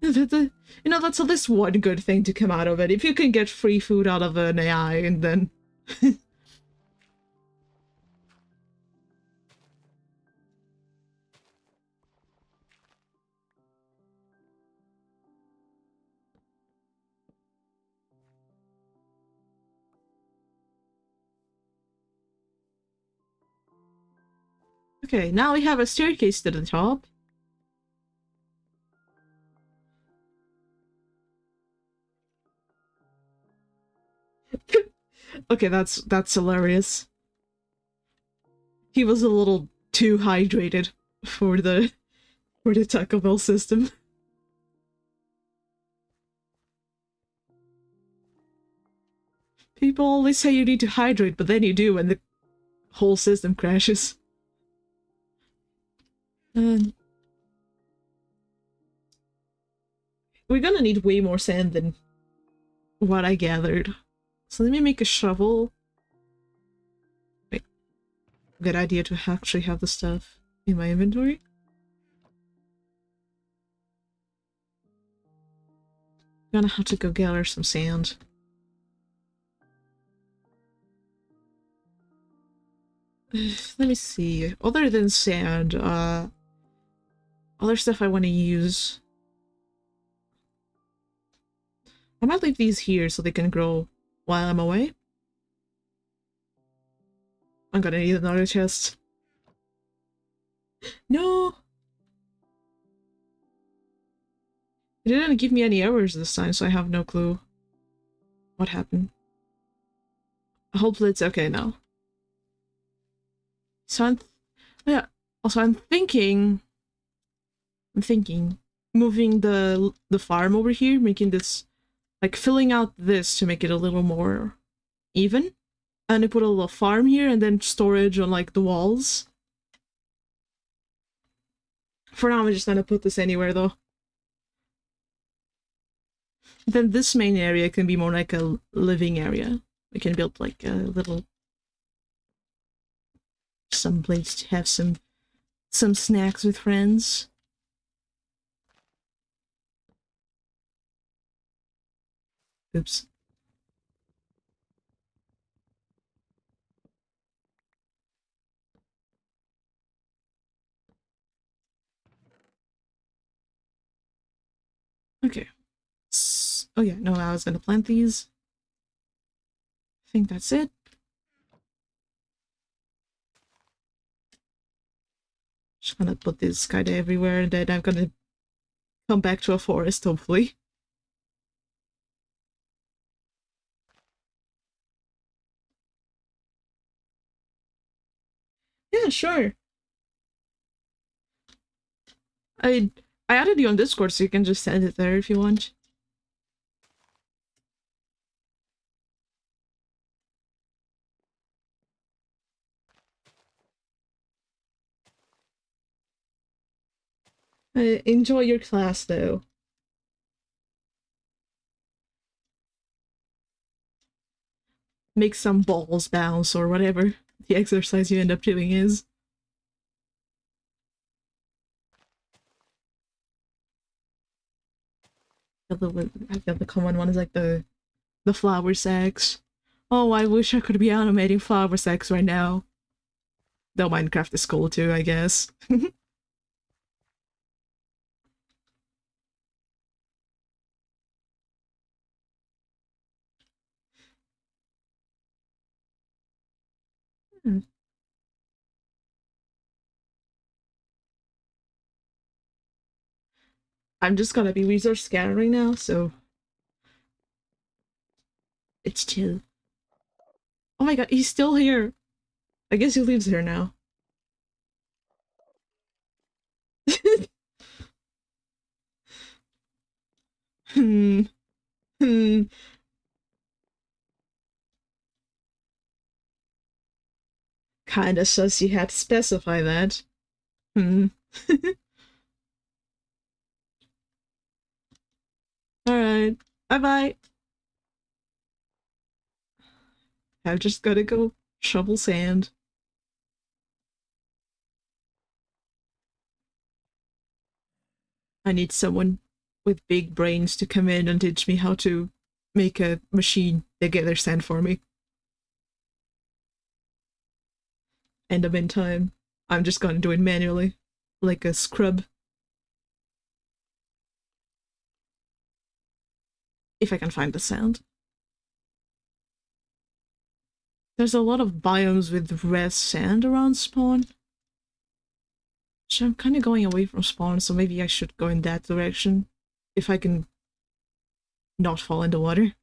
You know, that's at least one good thing to come out of it. If you can get free food out of an AI, and then... Okay, now we have a staircase to the top. Okay, that's hilarious. He was a little too hydrated for the Taco Bell system. People always say you need to hydrate, but then you do and the whole system crashes. We're gonna need way more sand than what I gathered. So let me make a shovel. Wait, good idea to actually have the stuff in my inventory. Gonna have to go gather some sand. Let me see. Other than sand, other stuff I want to use. I might leave these here so they can grow while I'm away. I'm gonna need another chest. No! It didn't give me any errors this time, so I have no clue what happened. Hopefully it's okay now. So yeah. Also, I'm thinking moving the farm over here, making this, like, filling out this to make it a little more even. And I put a little farm here and then storage on, like, the walls. For now, I'm just gonna put this anywhere, though. Then this main area can be more like a living area. We can build, like, a little... some place to have some snacks with friends. Oops. Okay. Oh yeah, no, I was gonna plant these. I think that's it. Just gonna put this kind of everywhere, and then I'm gonna come back to a forest, hopefully. Yeah, sure. I I added you on Discord, so you can just send it there if you want. Enjoy your class, though. Make some balls bounce or whatever the exercise you end up doing is. I got the common one is like the flower sex. Oh, I wish I could be animating flower sex right now. Though Minecraft is cool too, I guess. Hmm. I'm just gonna be resource scattering now, so it's chill. Oh my god, he's still here. I guess he lives here now. Hmm. Hmm. Kinda sus you had to specify that. Hmm. Alright. Bye bye. I've just gotta go shovel sand. I need someone with big brains to come in and teach me how to make a machine that gather sand for me. In the meantime, I'm just gonna do it manually, like a scrub, if I can find the sand. There's a lot of biomes with red sand around spawn. So I'm kind of going away from spawn, so maybe I should go in that direction. If I can not fall in the water.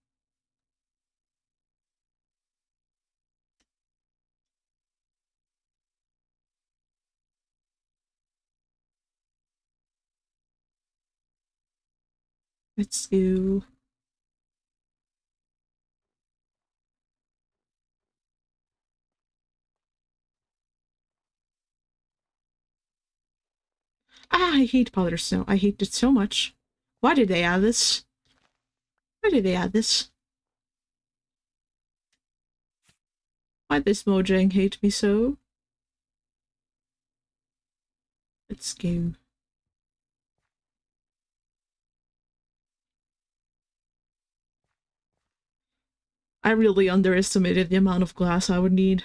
Let's go. Ah, I hate powder snow. I hate it so much. Why did they add this? Why did they add this? Why this Mojang hate me so? Let's go. I really underestimated the amount of glass I would need.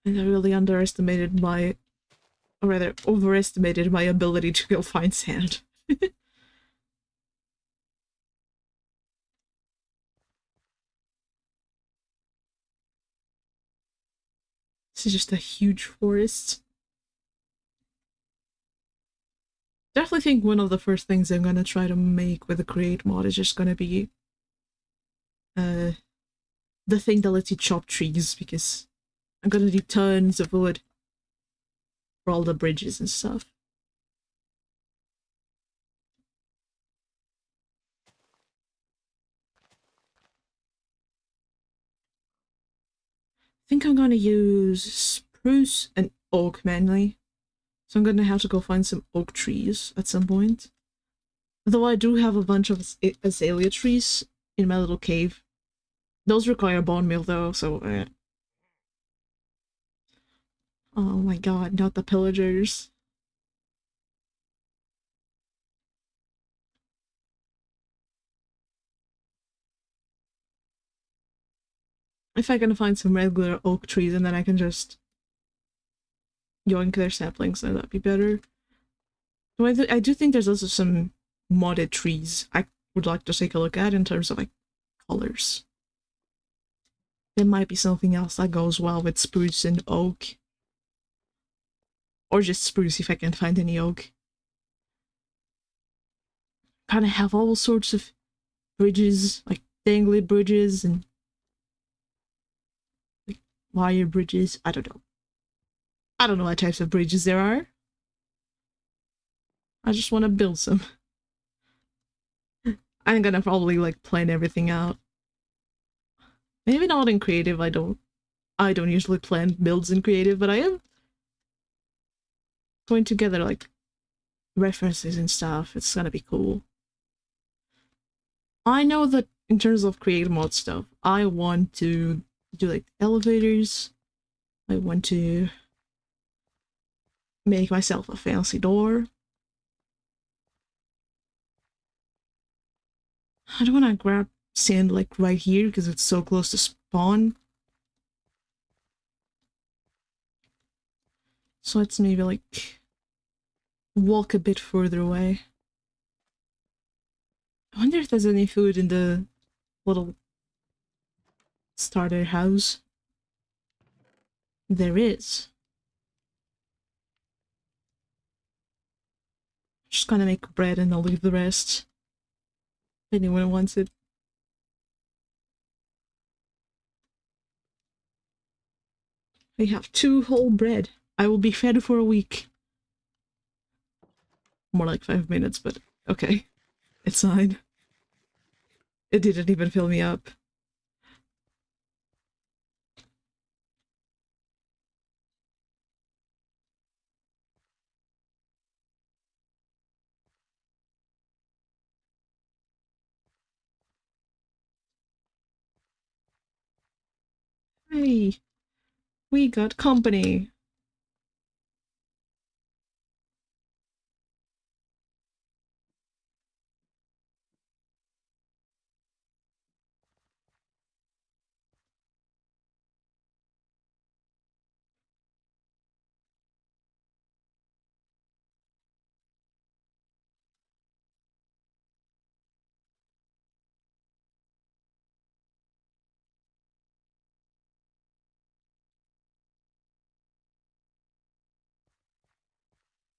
And I really underestimated my, or rather, overestimated my ability to go find sand. This is just a huge forest. Definitely think one of the first things I'm gonna try to make with the create mod is just gonna be uh the thing that lets you chop trees, because I'm gonna need tons of wood for all the bridges and stuff. I think I'm gonna use spruce and oak mainly. So I'm gonna have to go find some oak trees at some point. Though I do have a bunch of azalea trees in my little cave. Those require bone meal though, so oh my god, not the pillagers. If I can find some regular oak trees and then I can just yoink their saplings, then that'd be better. So I do think there's also some modded trees I would like to take a look at in terms of like colors. There might be something else that goes well with spruce and oak. Or just spruce if I can find any oak. Kind of have all sorts of bridges, like dangly bridges and like wire bridges. I don't know. I don't know what types of bridges there are. I just want to build some. I'm gonna probably like plan everything out. Maybe not in creative. I don't usually plan builds in creative, but I am going together like references and stuff. It's gonna be cool. I know that in terms of creative mode stuff, I want to do like elevators. I want to make myself a fancy door. I don't want to grab sand like right here because it's so close to spawn. So let's maybe like walk a bit further away. I wonder if there's any food in the little starter house. There is. Just gonna make bread and I'll leave the rest. If anyone wants it. I have 2 whole bread. I will be fed for a week. More like 5 minutes, but okay. It's fine. It didn't even fill me up. Hey, we got company.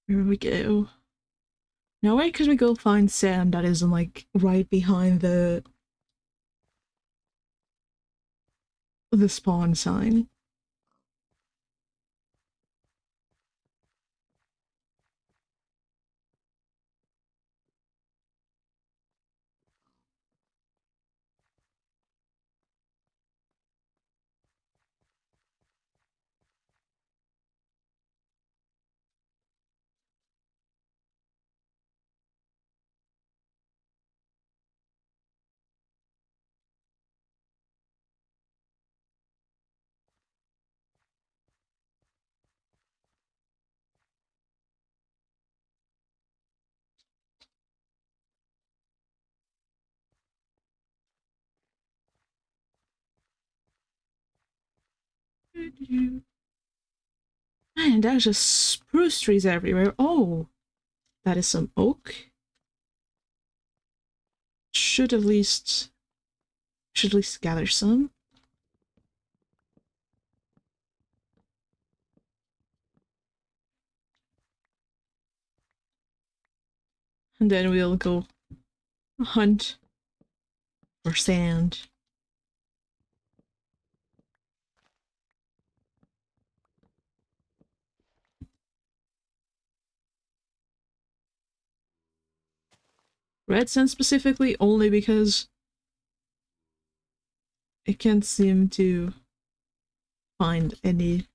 Here we go. Now where can we go find sand that isn't like right behind the spawn sign? Man, there's just spruce trees everywhere. Oh, that is some oak. Should at least gather some. And then we'll go hunt for sand. Red sand specifically only because I can't seem to find any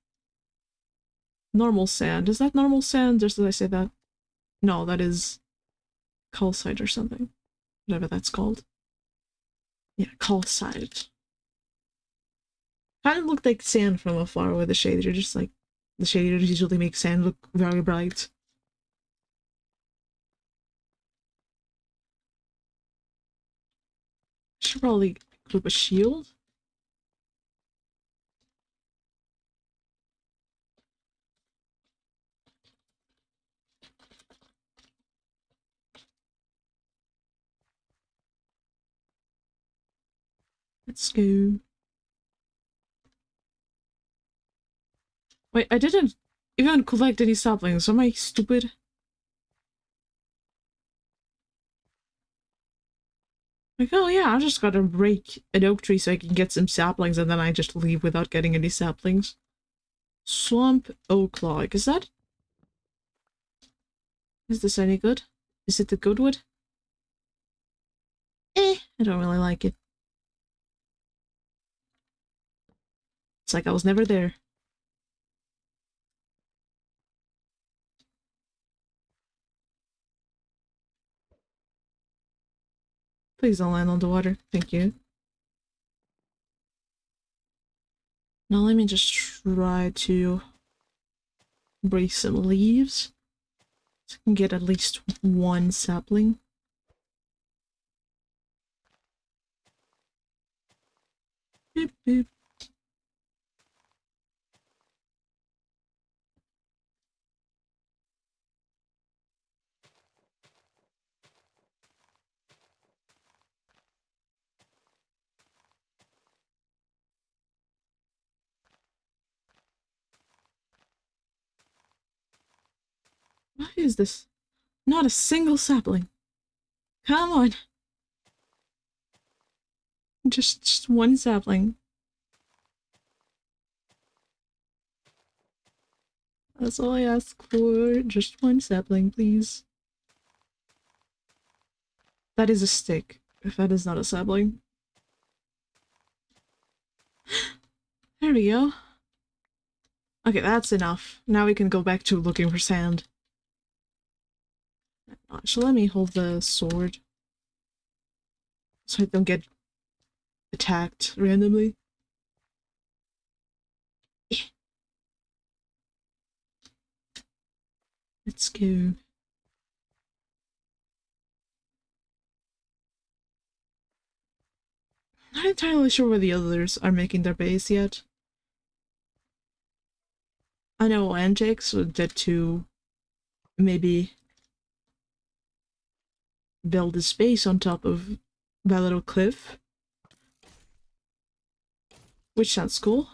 normal sand. Is that normal sand? Just as I say that? No, that is calcite or something. Whatever that's called. Yeah, calcite. Kind of looked like sand from afar with the shader, just like the shaders usually make sand look very bright. Should probably equip a shield. Let's go. Wait, I didn't even collect any saplings. Am I stupid? Like, oh yeah, I just gotta break an oak tree so I can get some saplings, and then I just leave without getting any saplings. Swamp oak log. Is this any good? Is it the good wood? I don't really like it. It's like I was never there. Please don't land on the water. Thank you. Now let me just try to break some leaves so I can get at least one sapling. Boop, boop. Why is this? Not a single sapling. Come on. Just one sapling. That's all I ask for. Just one sapling, please. That is a stick. If that is not a sapling. There we go. Okay, that's enough. Now we can go back to looking for sand. So let me hold the sword so I don't get attacked randomly. Let's go. Not entirely sure where the others are making their base yet. I know Antics did to maybe build a space on top of that little cliff, which sounds cool.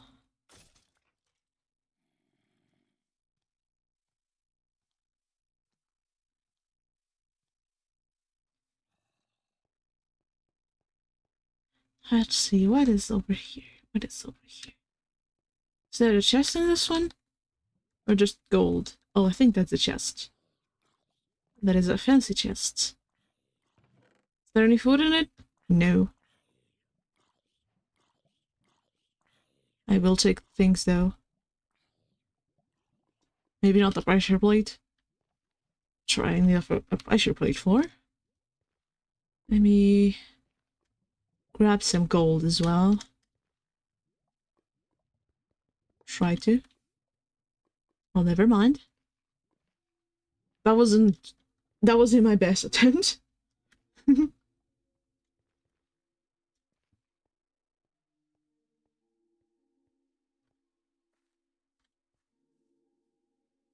Let's see, what is over here? What is over here? Is there a chest in this one? Or just gold? Oh, I think that's a chest. That is a fancy chest. Is there any food in it? No. I will take things though. Maybe not the pressure plate. Trying the pressure plate for. Let me grab some gold as well. Try to. Well, never mind. That wasn't my best attempt.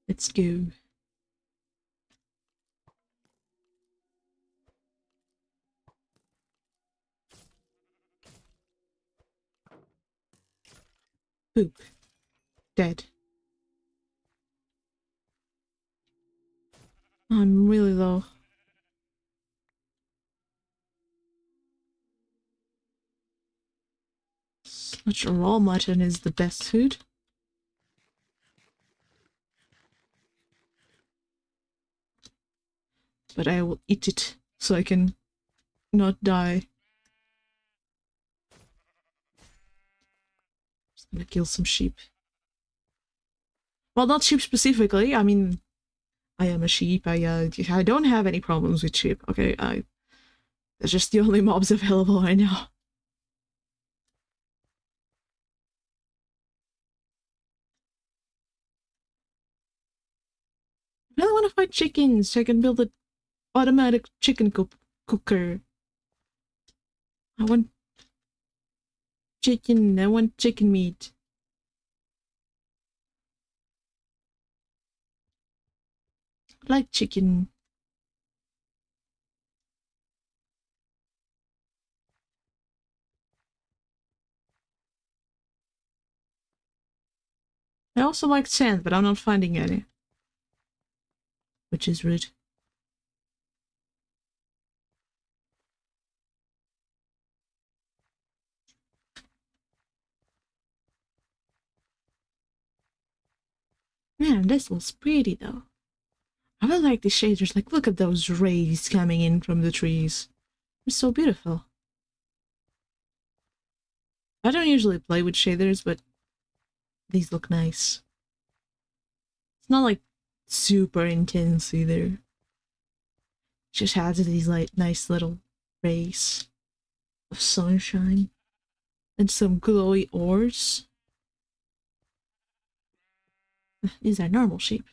Let's go. Boop. Dead. I'm really low. Not sure raw mutton is the best food. But I will eat it so I can not die. Just gonna kill some sheep. Well, not sheep specifically. I mean, I am a sheep. I don't have any problems with sheep. Okay, they're just the only mobs available right now. I really want to fight chickens so I can build an automatic chicken cooker. I want chicken. I want chicken meat. I like chicken. I also like sand, but I'm not finding any. Which is rude. Man, this looks pretty though. I really like the shaders. Like, look at those rays coming in from the trees. It's so beautiful. I don't usually play with shaders, but these look nice. It's not like super intense either. Just has these like nice little rays of sunshine and some glowy ores. These are normal sheep.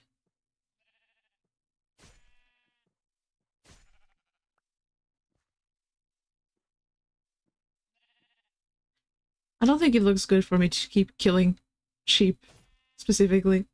I don't think it looks good for me to keep killing sheep specifically.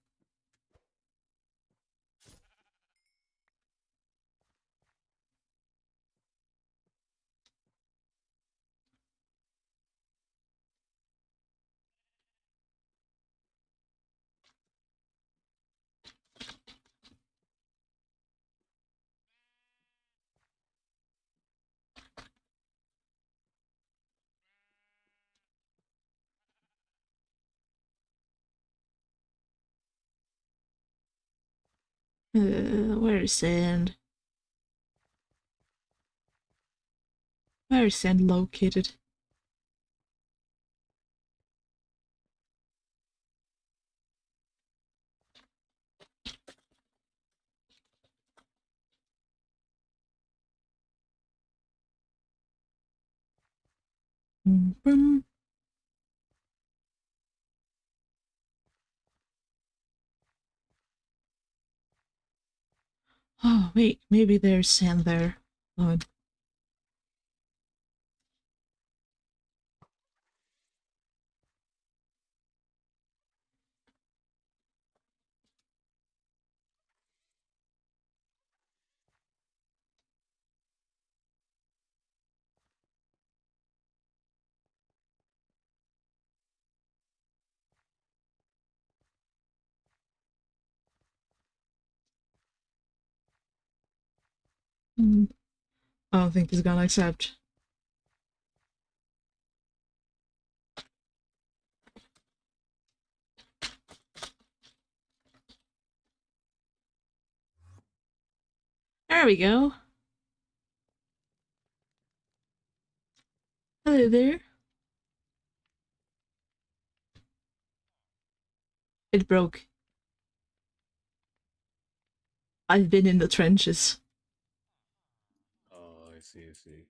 Where is sand? Where is sand located? Boom. Oh, wait, maybe there's sand there. Oh, I don't think he's gonna accept. There we go. Hello there. It broke. I've been in the trenches. Oh, I see, I see.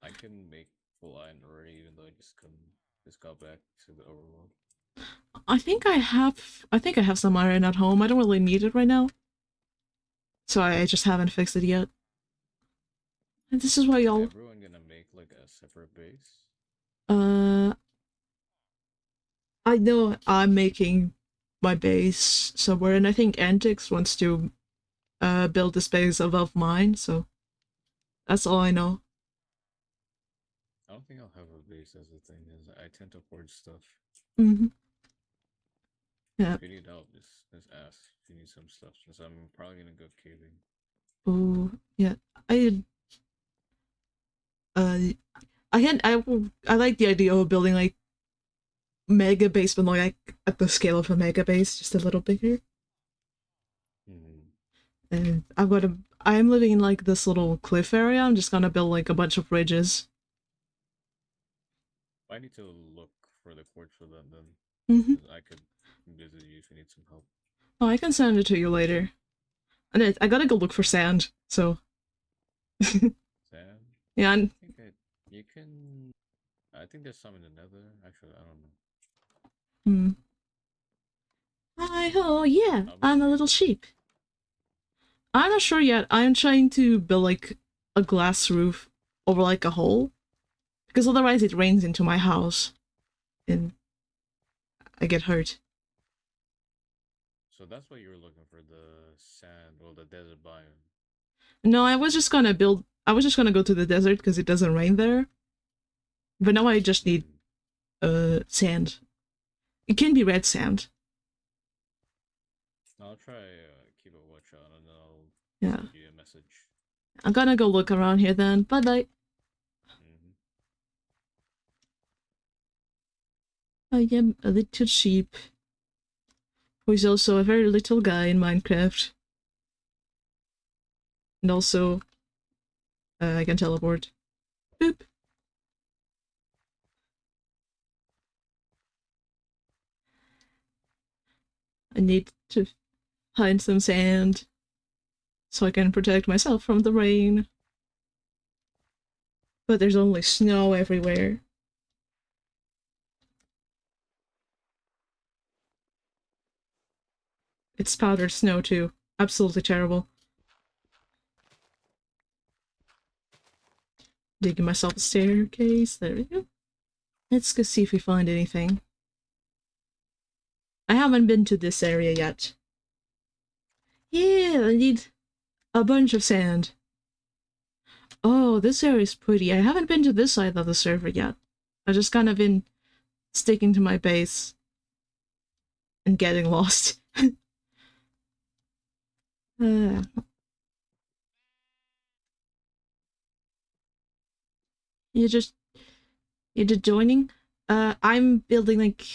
I can make full iron already, even though I just got back to the overworld. I think I have some iron at home. I don't really need it right now. So I just haven't fixed it yet. And this is why Is y'all everyone gonna make like a separate base? uh I know I'm making my base somewhere, and I think Antix wants to build a space above mine, so that's all I know. I don't think I'll have a base as the thing is. I tend to hoard stuff. Mm-hmm. Yeah. If you need help, just ask if you need some stuff. Since I'm probably gonna go caving. Oh, yeah. I uh I like the idea of building like mega base, but like at the scale of a mega base, just a little bigger. Hmm. And I'm living in like this little cliff area. I'm just gonna build like a bunch of bridges. I need to look for the quartz for that then. Mm-hmm. 'Cause I could visit you if you need some help. Oh, I can send it to you later. And I gotta go look for sand. So Sand? yeah. I think you can. I think there's some in the nether. Actually, I don't know. Hmm. Hi ho, yeah. I'll I'm meet a you little there. sheep. I'm not sure yet. I'm trying to build like a glass roof over like a hole because otherwise it rains into my house and I get hurt. So that's what you were looking for, the sand or the desert biome. No, I was just gonna go to the desert because it doesn't rain there. But now I just need Hmm. sand. It can be red sand. I'll try keep a watch out and then I'll Yeah. send you a message. I'm gonna go look around here then. Bye bye. Hmm. I am a little sheep who is also a very little guy in Minecraft. And also, I can teleport. Boop. I need to find some sand so I can protect myself from the rain. But there's only snow everywhere. It's powdered snow too. Absolutely terrible. Digging myself a staircase. There we go. Let's go see if we find anything. I haven't been to this area yet. Yeah, I need a bunch of sand. Oh, this area is pretty. I haven't been to this side of the server yet. I've just kind of been sticking to my base and getting lost. uh, you just joining? I'm building like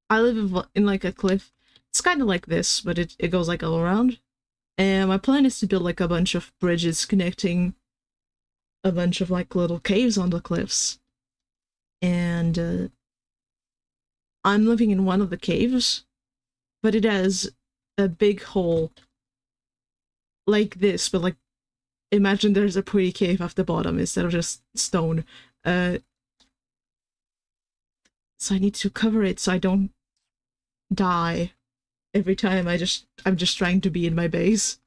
I live in like a cliff. It's kind of like this, but it goes like all around. And my plan is to build like a bunch of bridges connecting a bunch of like little caves on the cliffs. And I'm living in one of the caves, but it has a big hole like this, but like imagine there's a pretty cave at the bottom instead of just stone. So I need to cover it so I don't die every time I'm just trying to be in my base.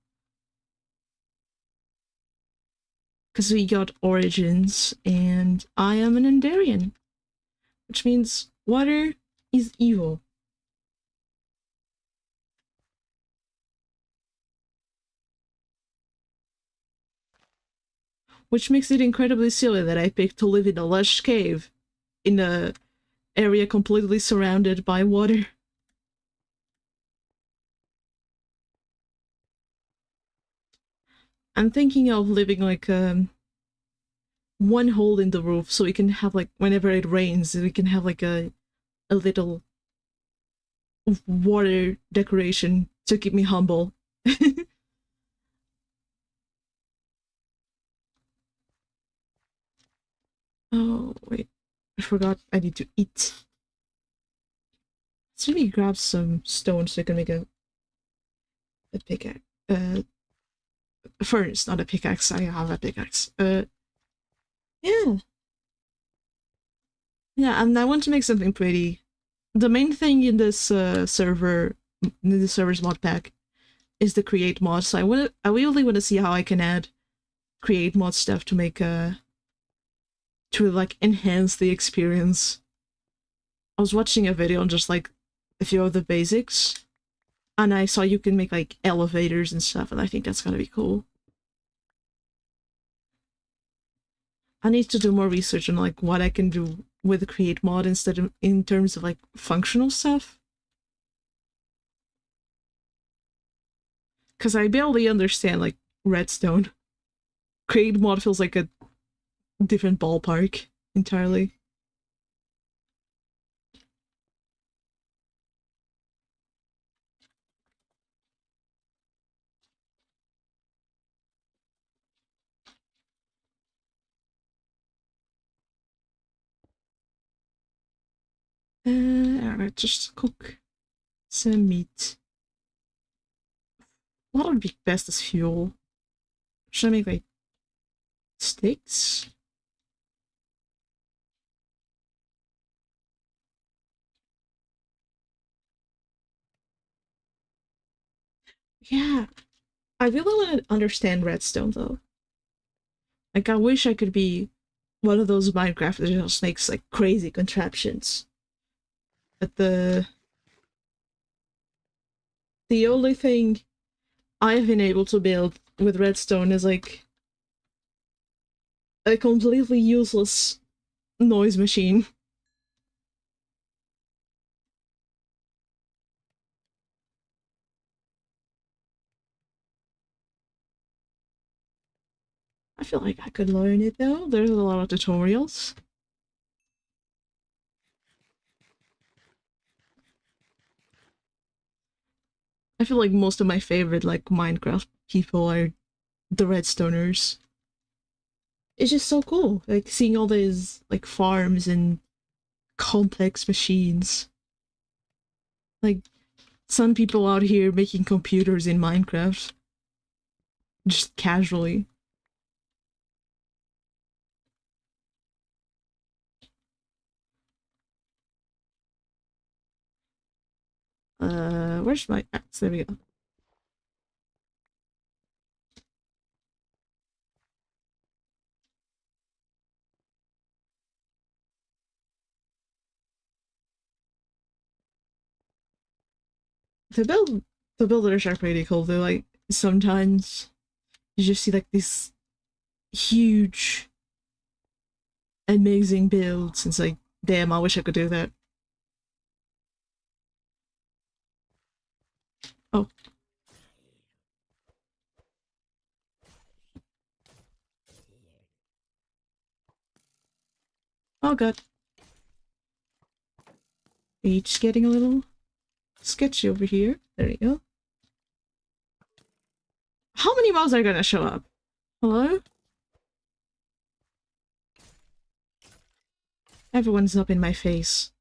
Because we got origins, and I am an Endarian, which means water is evil. Which makes it incredibly silly that I picked to live in a lush cave in a area completely surrounded by water. I'm thinking of living like one hole in the roof so we can have like whenever it rains we can have like a little water decoration to keep me humble. Oh wait, I forgot I need to eat. Let's maybe grab some stones so I can make a pickaxe. Furnace, not a pickaxe. I have a pickaxe. Yeah. Yeah, and I want to make something pretty. The main thing in this in the server's mod pack, is the create mod. So I really want to see how I can add create mod stuff to make to like enhance the experience. I was watching a video on just like a few of the basics, and I saw you can make like elevators and stuff, and I think that's gonna be cool. I need to do more research on like what I can do with the create mod instead of in terms of like functional stuff. Because I barely understand like redstone. Create mod feels like a different ballpark entirely. Alright, just cook some meat. What would be best as fuel? Should I make like sticks? Yeah, I really want to understand redstone though. Like, I wish I could be one of those Minecraft that just makes like crazy contraptions. But the only thing I've been able to build with redstone is like a completely useless noise machine. I feel like I could learn it though. There's a lot of tutorials. I feel like most of my favorite like Minecraft people are the Redstoners. It's just so cool, like seeing all these like farms and complex machines. Like some people out here making computers in Minecraft, just casually. Where's my axe? There we go. The build, the builders are pretty cool. They're like sometimes you just see like these huge, amazing builds. And it's like, damn, I wish I could do that. Oh, oh god. Each getting a little sketchy over here. There you go. How many mobs are gonna show up? Hello? Everyone's up in my face.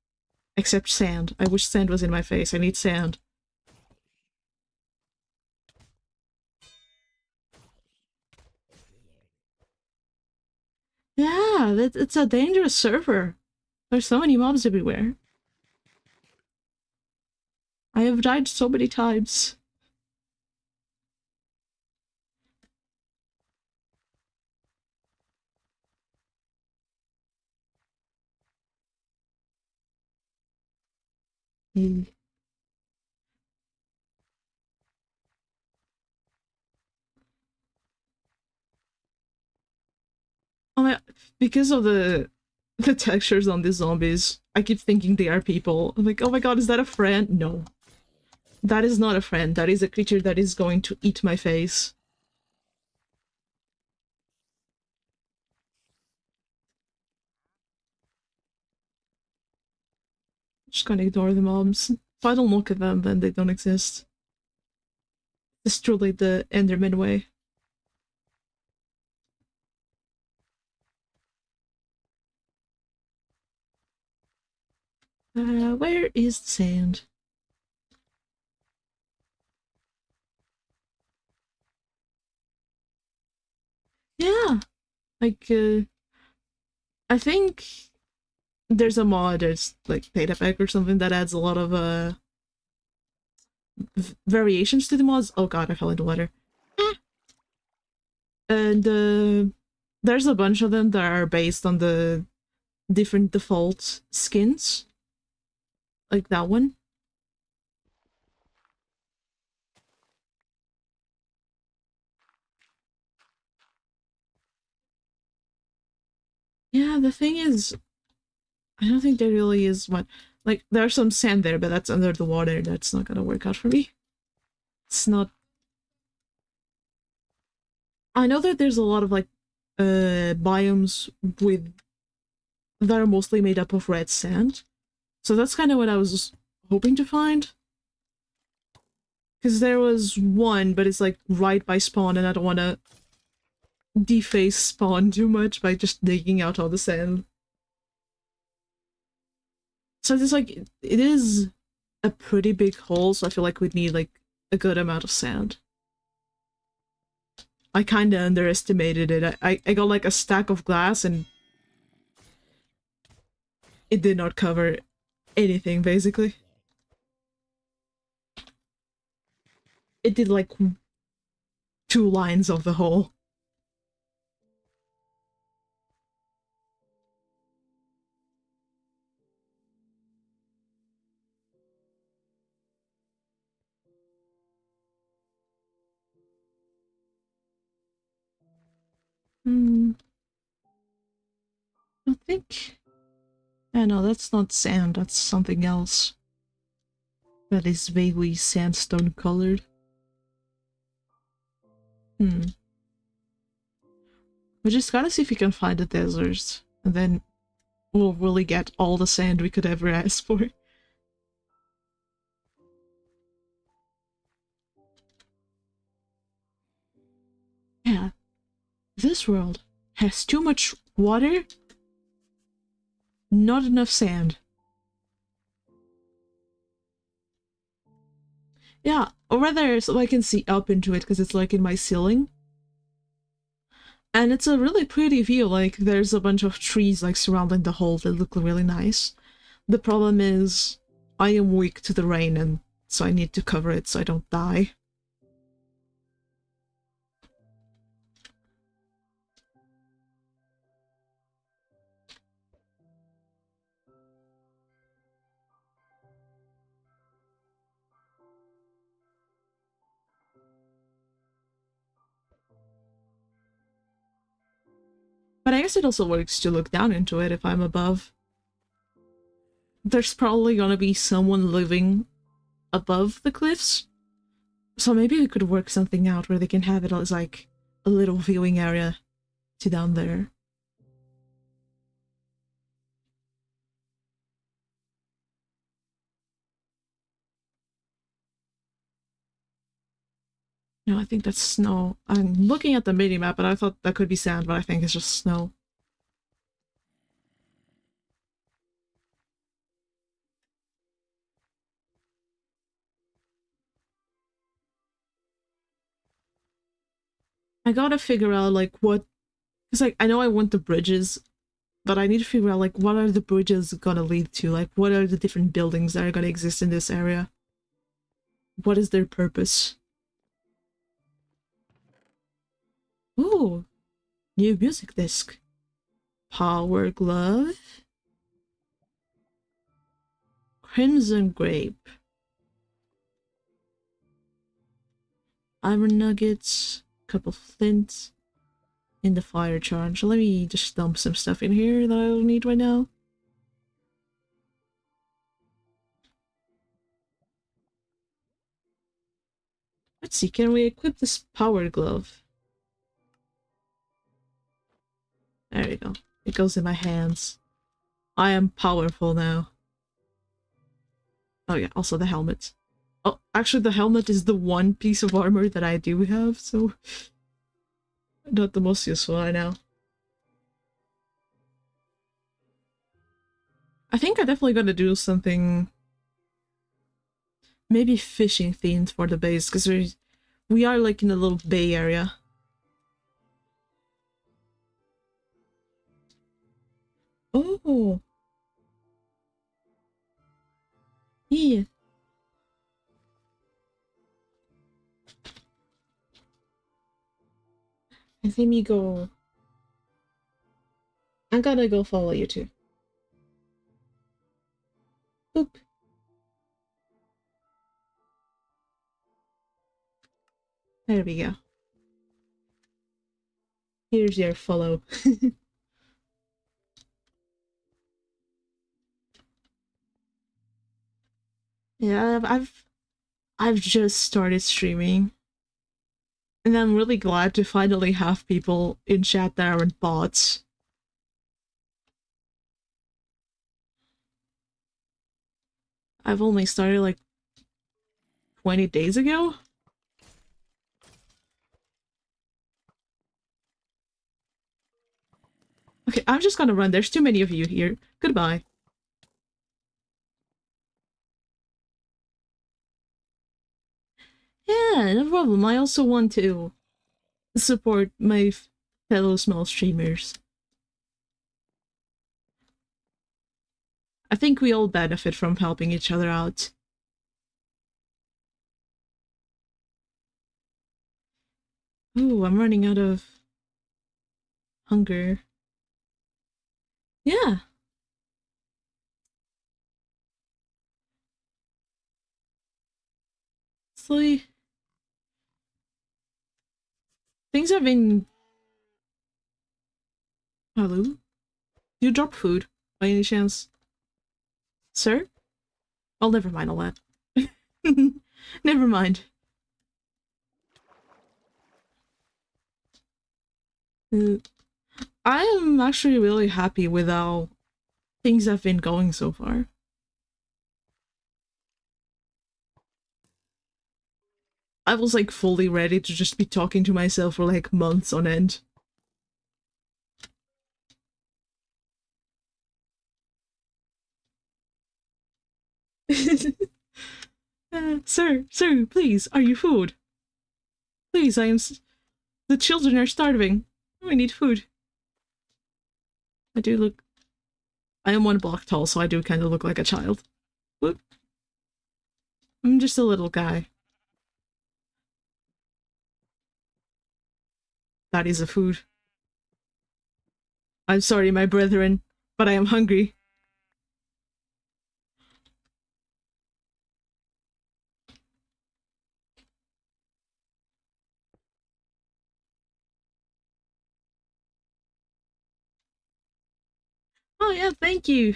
Except sand. I wish sand was in my face. I need sand. Yeah, it's a dangerous server. There's so many mobs everywhere. I have died so many times. Mm. Oh my, because of the textures on these zombies, I keep thinking they are people. I'm like, oh my god, is that a friend? No. That is not a friend. That is a creature that is going to eat my face. Just gonna ignore the mobs. If I don't look at them, then they don't exist. It's truly the Enderman way. Where is the sand? Yeah, like, I think there's a mod, there's like Payback or something that adds a lot of, variations to the mods. Oh god, I fell into water. And, there's a bunch of them that are based on the different default skins. Like that one. Yeah, the thing is, I don't think there really is one. Like, there's some sand there, but that's under the water. That's not gonna work out for me. It's not. I know that there's a lot of, like, biomes with that are mostly made up of red sand. So that's kind of what I was hoping to find. Because there was one, but it's, like, right by spawn, and I don't want to deface spawn too much by just digging out all the sand. So it's like, it is a pretty big hole, so I feel like we'd need, like, a good amount of sand. I kind of underestimated it. I got, like, a stack of glass, and it did not cover anything, basically. It did, like, 2 lines of the hole. Hmm. I think... Yeah, no, that's not sand, that's something else. That is vaguely sandstone colored. Hmm. We just gotta see if we can find the desert, and then we'll really get all the sand we could ever ask for. This world has too much water, not enough sand. Yeah, or rather, so I can see up into it because it's like in my ceiling. And it's a really pretty view, like there's a bunch of trees like surrounding the hole that look really nice. The problem is I am weak to the rain and so I need to cover it so I don't die. But I guess it also works to look down into it if I'm above. There's probably gonna be someone living above the cliffs. So maybe we could work something out where they can have it as like a little viewing area to down there. No, I think that's snow. I'm looking at the mini map and I thought that could be sand, but I think it's just snow. I gotta figure out like what, because like I know I want the bridges, but I need to figure out like what are the bridges gonna lead to? Like what are the different buildings that are gonna exist in this area? What is their purpose? Ooh, new music disc. Power Glove. Crimson Grape. Iron Nuggets. Couple flints. In the fire charge. Let me just dump some stuff in here that I don't need right now. Let's see, can we equip this power glove? There we go. It goes in my hands. I am powerful now. Oh yeah, also the helmet. Oh, actually the helmet is the one piece of armor that I do have, so... not the most useful, I know. I think I definitely gotta do something... maybe fishing themed for the base, because we are like in a little bay area. Oh! Yeah. I think we go... I'm gonna go follow you too. Boop. There we go. Here's your follow. Yeah, I've just started streaming. And I'm really glad to finally have people in chat that aren't bots. I've only started like 20 days ago. Okay, I'm just gonna run. There's too many of you here. Goodbye. Yeah, no problem. I also want to support my fellow small streamers. I think we all benefit from helping each other out. Ooh, I'm running out of hunger. Yeah. It's like... things have been... Hello? You drop food, by any chance? Sir? Oh, never mind all that. Never mind. Uh, I am actually really happy with how things have been going so far. I was like fully ready to just be talking to myself for like months on end. Sir, please, are you food? Please, the children are starving. We need food. I do look... I am 1 block tall, so I do kind of look like a child. Whoop. I'm just a little guy. That is a food. I'm sorry, my brethren, but I am hungry. Oh yeah, thank you.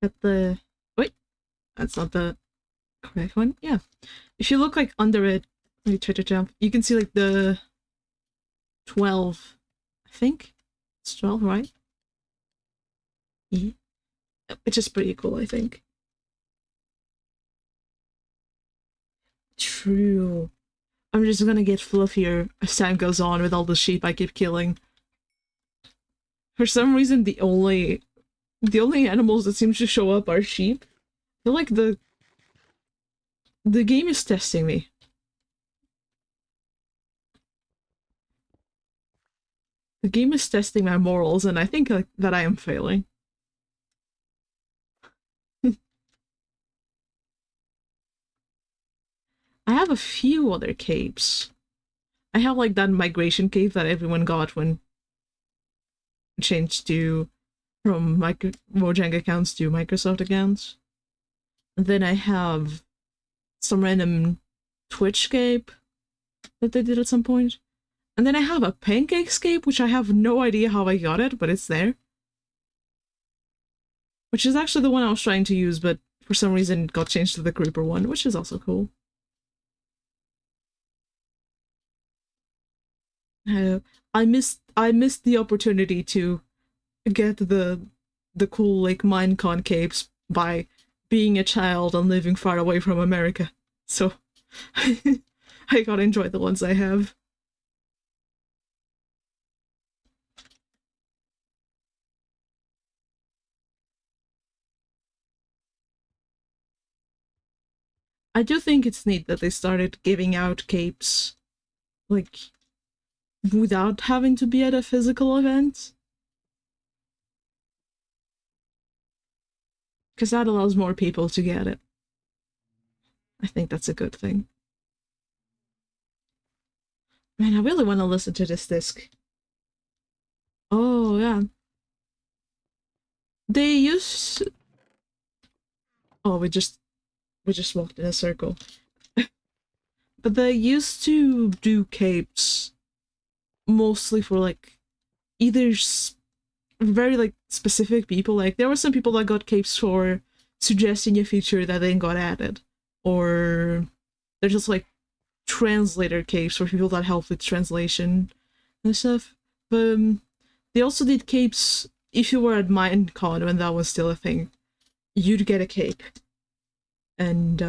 At the... Wait, that's not the correct one. Yeah. If you look like under it, let me try to jump. You can see like the 12. I think it's 12, right? Yeah. Which is pretty cool, I think. True. I'm just gonna get fluffier as time goes on with all the sheep I keep killing. For some reason, the only animals that seem to show up are sheep. I feel like the game is testing me. The game is testing my morals, and I think that I am failing. I have a few other capes. I have like that migration cape that everyone got when it changed to from Mojang accounts to Microsoft accounts. And then I have some random Twitch cape that they did at some point. And then I have a pancake scape, which I have no idea how I got it, but it's there. Which is actually the one I was trying to use, but for some reason it got changed to the creeper one, which is also cool. I missed the opportunity to get the cool like Minecon capes by being a child and living far away from America. So I gotta enjoy the ones I have. I do think it's neat that they started giving out capes like without having to be at a physical event. Because that allows more people to get it. I think that's a good thing. Man, I really want to listen to this disc. Oh, yeah. They used... Oh, we just walked in a circle. But they used to do capes mostly for, like, either very, like, specific people. Like, there were some people that got capes for suggesting a feature that then got added. Or they're just, like, translator capes for people that help with translation and stuff. But they also did capes if you were at Minecon when that was still a thing. You'd get a cape. And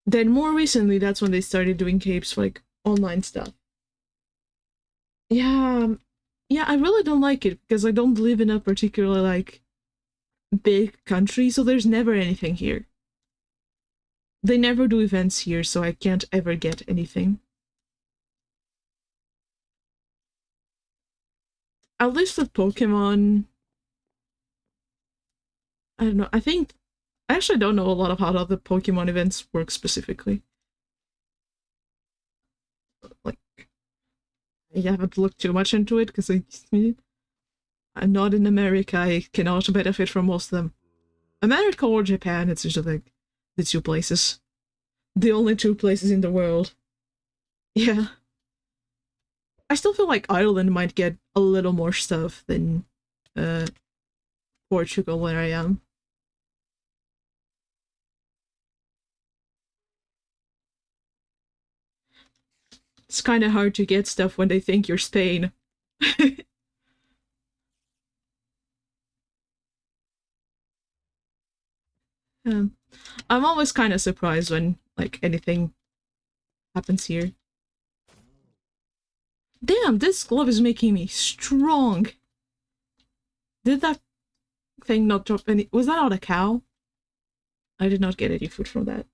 then more recently, that's when they started doing capes for like online stuff. Yeah, yeah, I really don't like it because I don't live in a particular like big country, so there's never anything here. They never do events here, so I can't ever get anything. At least with Pokemon, I don't know. I actually don't know a lot of how the Pokemon events work specifically. Like, I haven't looked too much into it because I'm not in America. I cannot benefit from most of them. America or Japan, it's just like the two places. The only two places in the world. Yeah. I still feel like Ireland might get a little more stuff than Portugal, where I am. It's kind of hard to get stuff when they think you're Spain. um, I'm always kind of surprised when like anything happens here. Damn, this glove is making me strong. Did that thing not drop any? Was that not a cow? I did not get any food from that.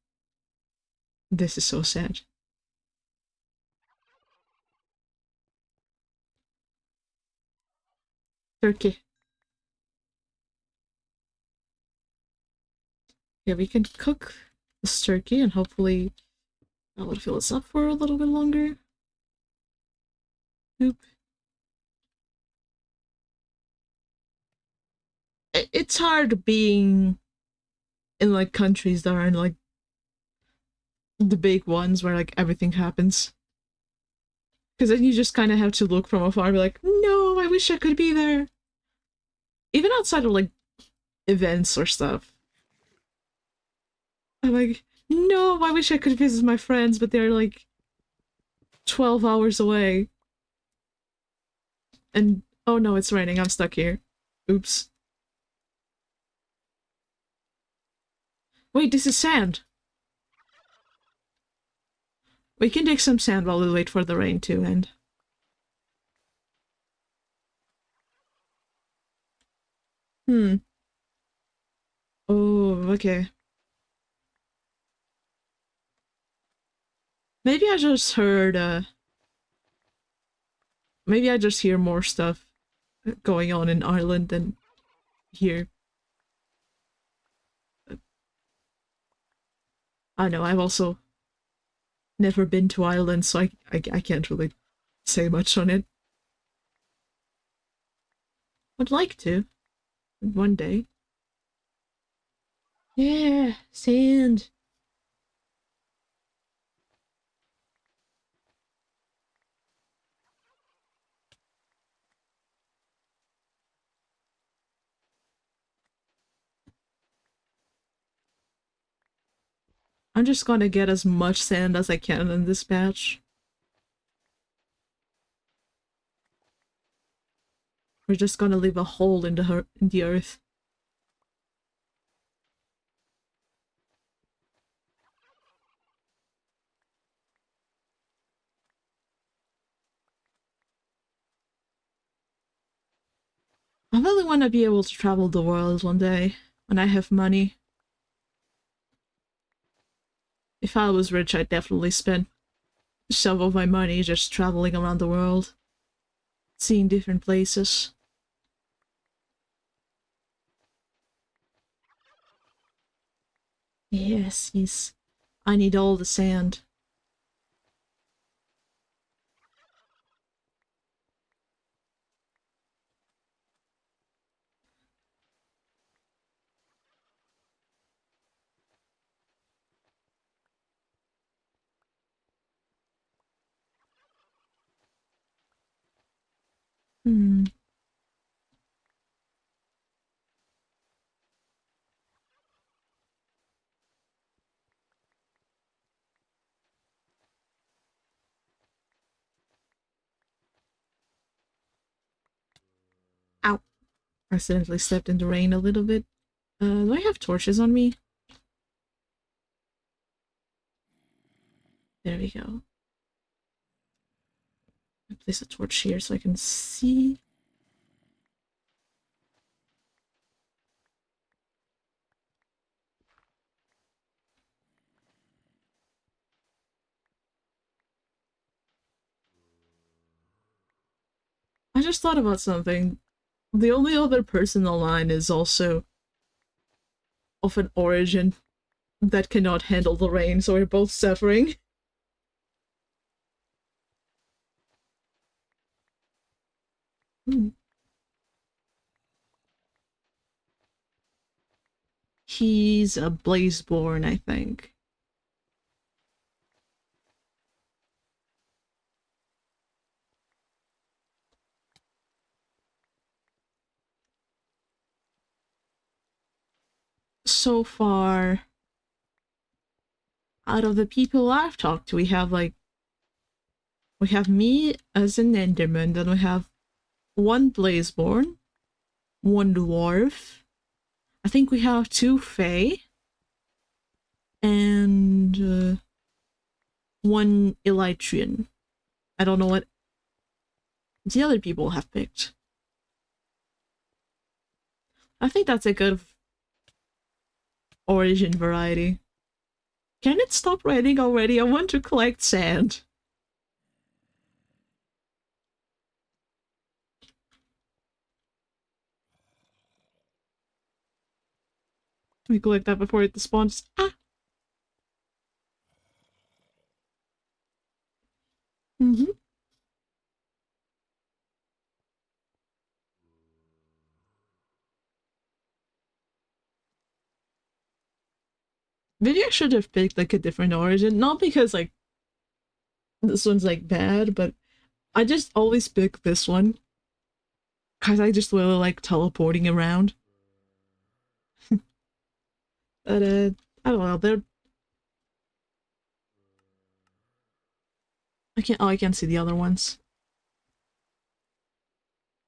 This is so sad. Turkey. Yeah, we can cook this turkey and hopefully that will fill us up for a little bit longer. Oop. It's hard being in like countries that are in like the big ones where like everything happens. Because then you just kind of have to look from afar and be like, no, I wish I could be there. Even outside of like events or stuff. I'm like, no, I wish I could visit my friends, but they're like 12 hours away. And oh no, it's raining. I'm stuck here. Oops. Wait, this is sand. We can dig some sand while we wait for the rain to end. Oh, okay. Maybe I just heard, maybe I just hear more stuff going on in Ireland than here. I know, I've also never been to Ireland, so I can't really say much on it. Would like to, one day. Yeah, sand. I'm just gonna get as much sand as I can in this patch. We're just gonna leave a hole in the earth. I really want to be able to travel the world one day when I have money. If I was rich, I'd definitely spend some of my money just traveling around the world, seeing different places. Yes, yes. I need all the sand. Hmm. Ow. Accidentally stepped in the rain a little bit. Do I have torches on me? There we go. I place a torch here so I can see. I just thought about something. The only other person online is also of an origin that cannot handle the rain, so we're both suffering. Hmm. He's a Blazeborn, I think. So far, out of the people I've talked to, we have me as an Enderman, then we have one Blazeborn, one Dwarf. I think we have two Fae, and one Elytrian. I don't know what the other people have picked. I think that's a good origin variety. Can it stop raining already? I want to collect sand. Let me collect that before it spawns. Ah! Mm-hmm. Maybe I should have picked like a different origin. Not because like this one's like bad, but I just always pick this one. Cause I just really like teleporting around. But I don't know, they're I can't see the other ones.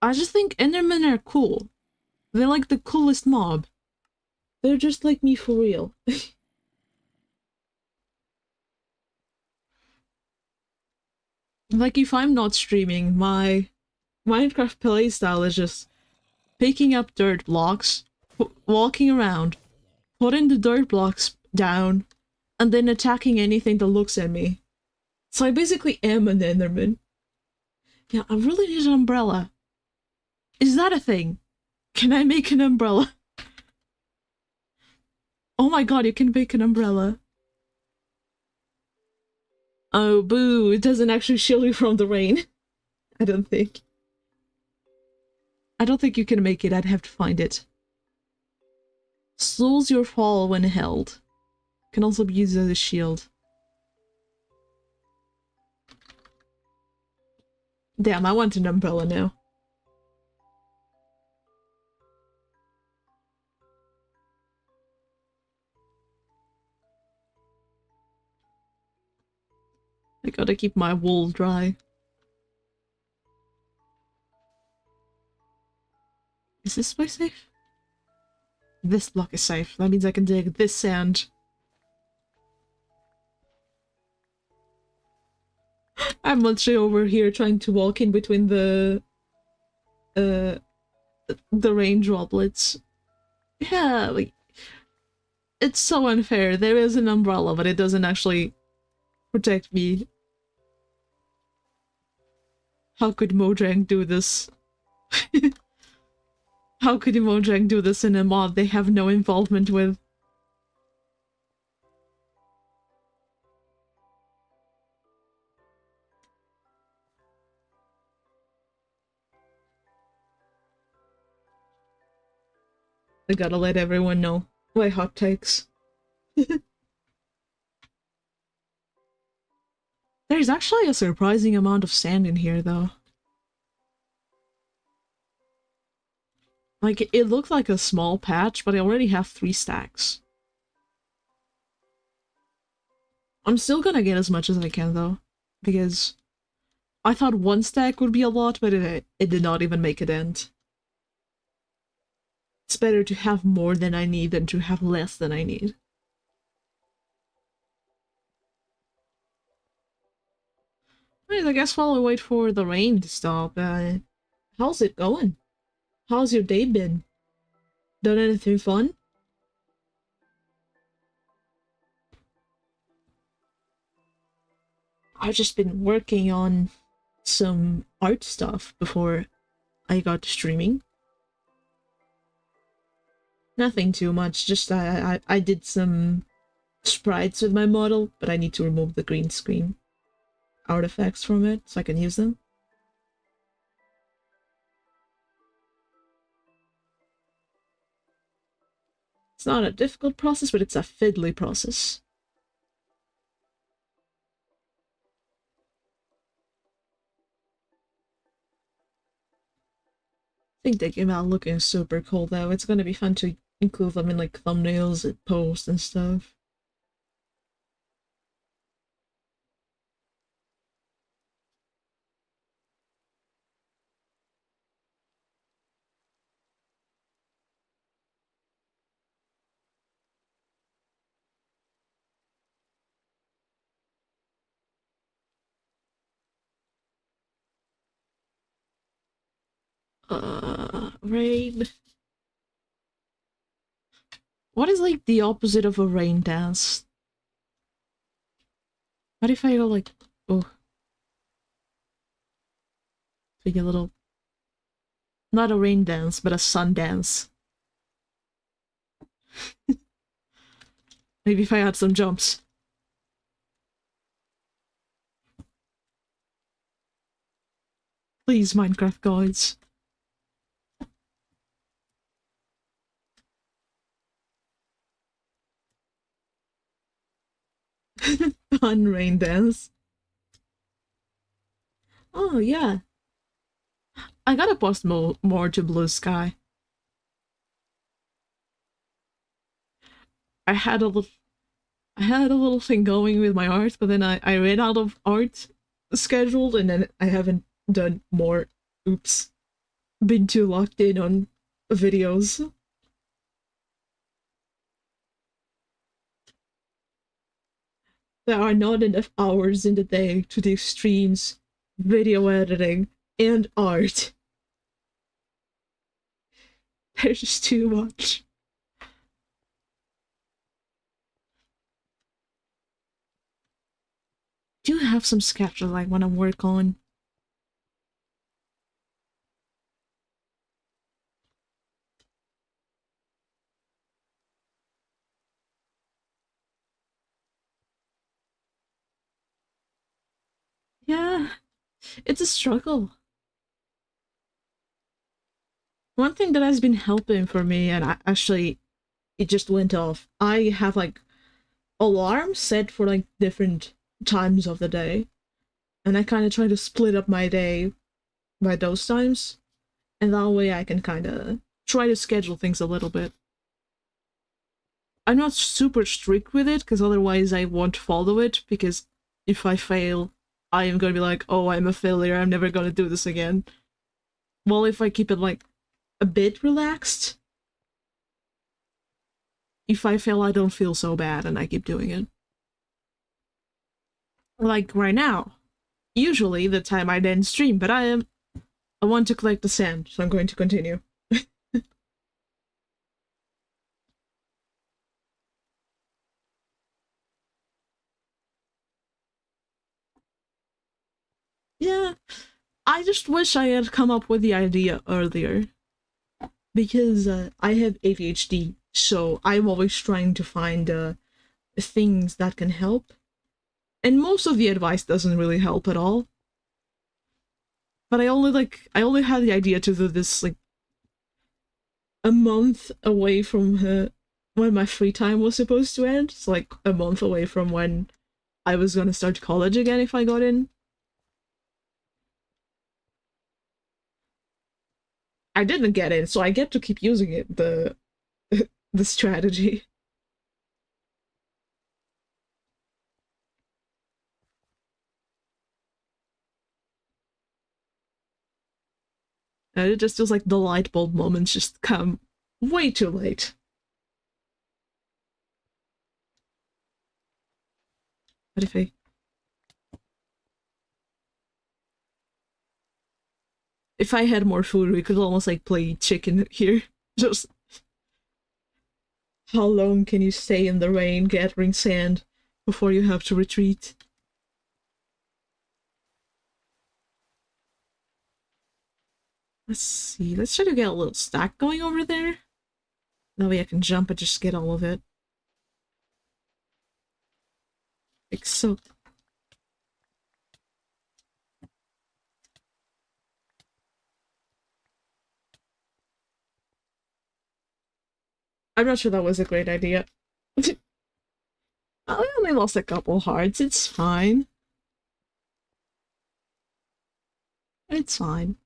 I just think Endermen are cool. They're like the coolest mob. They're just like me for real. Like if I'm not streaming, my Minecraft playstyle is just picking up dirt blocks, walking around, putting the dirt blocks down, and then attacking anything that looks at me. So I basically am an Enderman. Yeah, I really need an umbrella. Is that a thing? Can I make an umbrella? Oh my god, you can make an umbrella. Oh, boo, it doesn't actually shield you from the rain. I don't think. I don't think you can make it, I'd have to find it. Slows your fall when held. Can also be used as a shield. Damn, I want an umbrella now. I gotta keep my wool dry. Is this place safe? This block is safe. That means I can dig this sand. I'm literally over here trying to walk in between uh the rain droplets. Yeah, like it's so unfair. There is an umbrella, but it doesn't actually protect me. How could Mojang do this? How could Mojang do this in a mod they have no involvement with? I gotta let everyone know my hot takes. There's actually a surprising amount of sand in here, though. Like, it looked like a small patch, but I already have 3 stacks. I'm still gonna get as much as I can, though, because I thought 1 stack would be a lot, but it did not even make a dent. It's better to have more than I need than to have less than I need. Anyways, I guess while I wait for the rain to stop, how's it going? How's your day been? Done anything fun? I've just been working on some art stuff before I got to streaming. Nothing too much, just I did some sprites with my model, but I need to remove the green screen artifacts from it so I can use them. It's not a difficult process, but it's a fiddly process. I think they came out looking super cool though. It's gonna be fun to include them in like thumbnails and posts and stuff. Raid. What is like the opposite of a rain dance? What if I go like, oh, take a little, not a rain dance, but a sun dance. Maybe if I had some jumps. Please, Minecraft gods. Fun rain dance. Oh, yeah. I gotta post more to Blue Sky. I had a little I had a little thing going with my art, but then I ran out of art scheduled and then I haven't done more. Oops. Been too locked in on videos. There are not enough hours in the day to do streams, video editing, and art. There's just too much. Do have some sketches I want to work on. Yeah, it's a struggle. One thing that has been helping for me, and actually it just went off. I have like alarms set for like different times of the day, and I kind of try to split up my day by those times, and that way I can kind of try to schedule things a little bit. I'm not super strict with it because otherwise I won't follow it, because if I fail, I am going to be like, oh, I'm a failure, I'm never going to do this again. Well, if I keep it like a bit relaxed, if I fail, I don't feel so bad and I keep doing it. Like right now, usually the time I then stream, but I want to collect the sand, so I'm going to continue. Yeah, I just wish I had come up with the idea earlier, because I have ADHD, so I'm always trying to find things that can help, and most of the advice doesn't really help at all. But I only had the idea to do this like a month away from when my free time was supposed to end. It's like a month away from when I was gonna start college again if I got in. I didn't get in, so I get to keep using it, the strategy. And it just feels like the light bulb moments just come way too late. But if I had more food, we could almost like play chicken here. Just how long can you stay in the rain gathering sand before you have to retreat? Let's see. Let's try to get a little stack going over there. That way I can jump and just get all of it. Like so. I'm not sure that was a great idea. I only lost a couple hearts. It's fine. It's fine.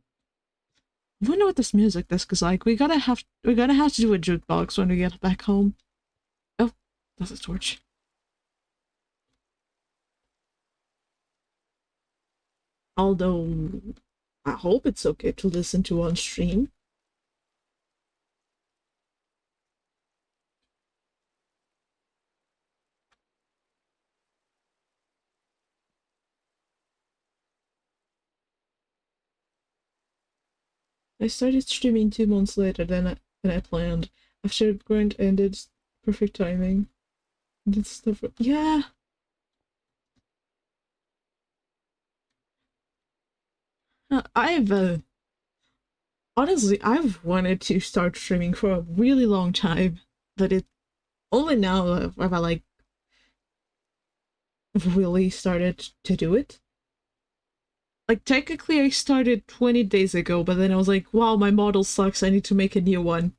I wonder what this music disc is like. We're gonna have to do a jukebox when we get back home. Oh, that's a torch. Although I hope it's okay to listen to on stream. I started streaming 2 months later than I planned. After Grant ended, Perfect timing. That's the yeah. I've honestly I've wanted to start streaming for a really long time, but it only now have I like really started to do it. Like technically I started 20 days ago, but then I was like, wow, my model sucks, I need to make a new one.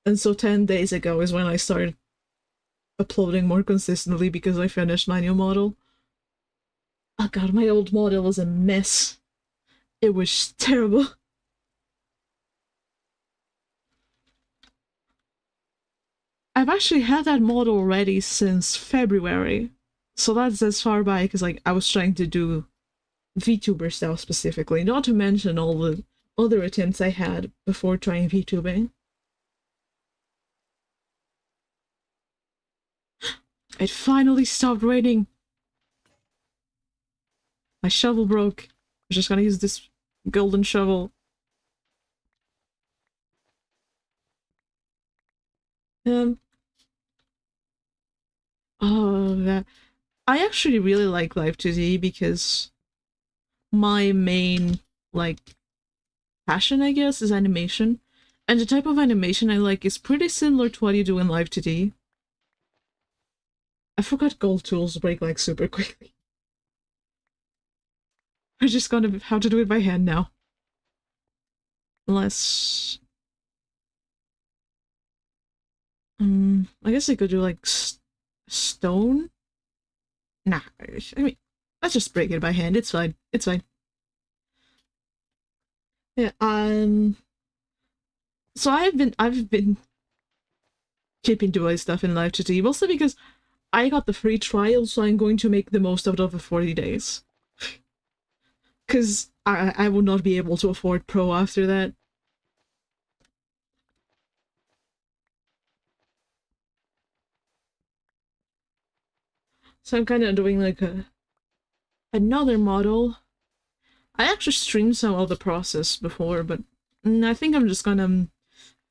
And so 10 days ago is when I started uploading more consistently because I finished my new model. Oh god, my old model was a mess. It was terrible. I've actually had that model ready since February. So that's as far back as like I was trying to do VTuber stuff specifically, not to mention all the other attempts I had before trying VTubing. It finally stopped raining. My shovel broke. I'm just gonna use this golden shovel. Um, oh, that. I actually really like Live 2D because my main, like, passion, I guess, is animation. And the type of animation I like is pretty similar to what you do in Live 2D. I forgot gold tools break, like, super quickly. I just gonna how to do it by hand now. Unless... I guess I could do, like, stone? Nah, I mean, let's just break it by hand. It's fine. It's fine. Yeah, so I've been keeping doing stuff in Live 2D, mostly because I got the free trial, so I'm going to make the most out of the 40 days. Because I will not be able to afford Pro after that. So I'm kind of doing like another model. I actually streamed some of the process before, but I think I'm just gonna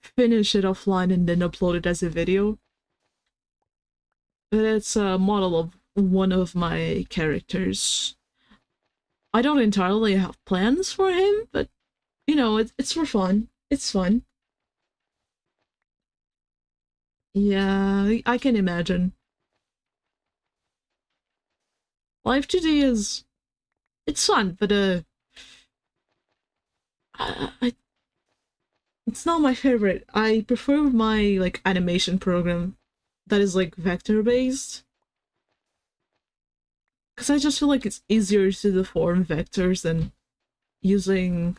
finish it offline and then upload it as a video. But it's a model of one of my characters. I don't entirely have plans for him, but you know, it's for fun. It's fun. Yeah, I can imagine. Live 2D is it's fun, but I it's not my favorite. I prefer my like animation program that is like vector based because I just feel like it's easier to deform vectors than using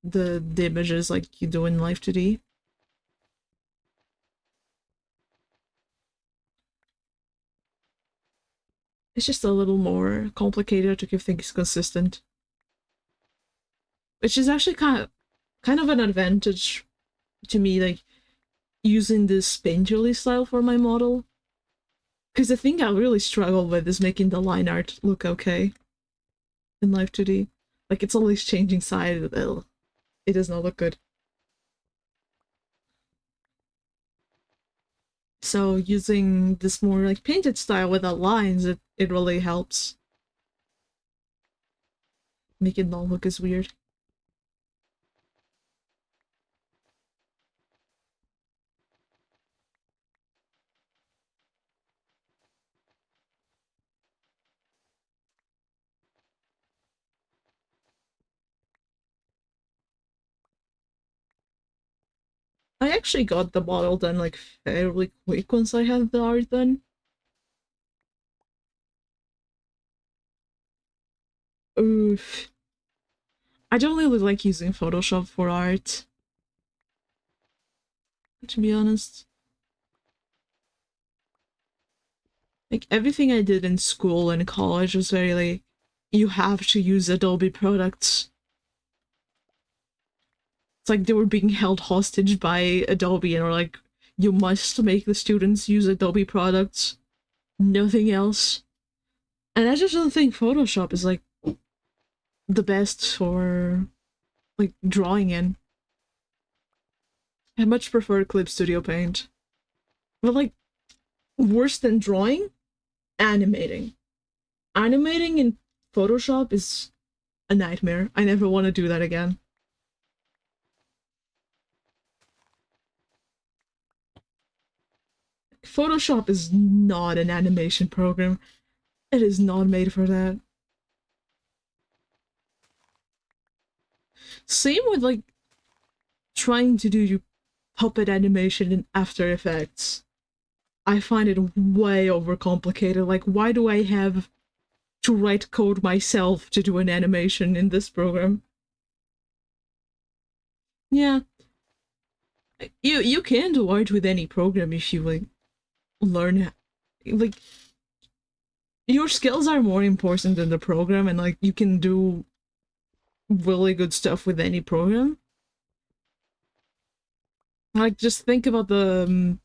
the images like you do in Live 2D. It's just a little more complicated to keep things consistent, which is actually kind of an advantage to me, like using this painterly style for my model. Because the thing I really struggle with is making the line art look okay in Live 2D. Like it's always changing side. It does not look good. So using this more like painted style without lines, it really helps make it not look as weird. I actually got the model done like fairly quick once I had the art done. Oof. I don't really like using Photoshop for art, to be honest. Like everything I did in school and college was very like, you have to use Adobe products. It's like they were being held hostage by Adobe and were like, you must make the students use Adobe products, nothing else. And I just don't think Photoshop is like the best for like drawing in. I much prefer Clip Studio Paint. But like, worse than drawing, animating. Animating in Photoshop is a nightmare. I never want to do that again. Photoshop is not an animation program. It is not made for that. Same with like trying to do puppet animation in After Effects. I find it way overcomplicated. Like, why do I have to write code myself to do an animation in this program? Yeah. You can do art with any program if you like learn, like, your skills are more important than the program, and like you can do really good stuff with any program. Like, just think about that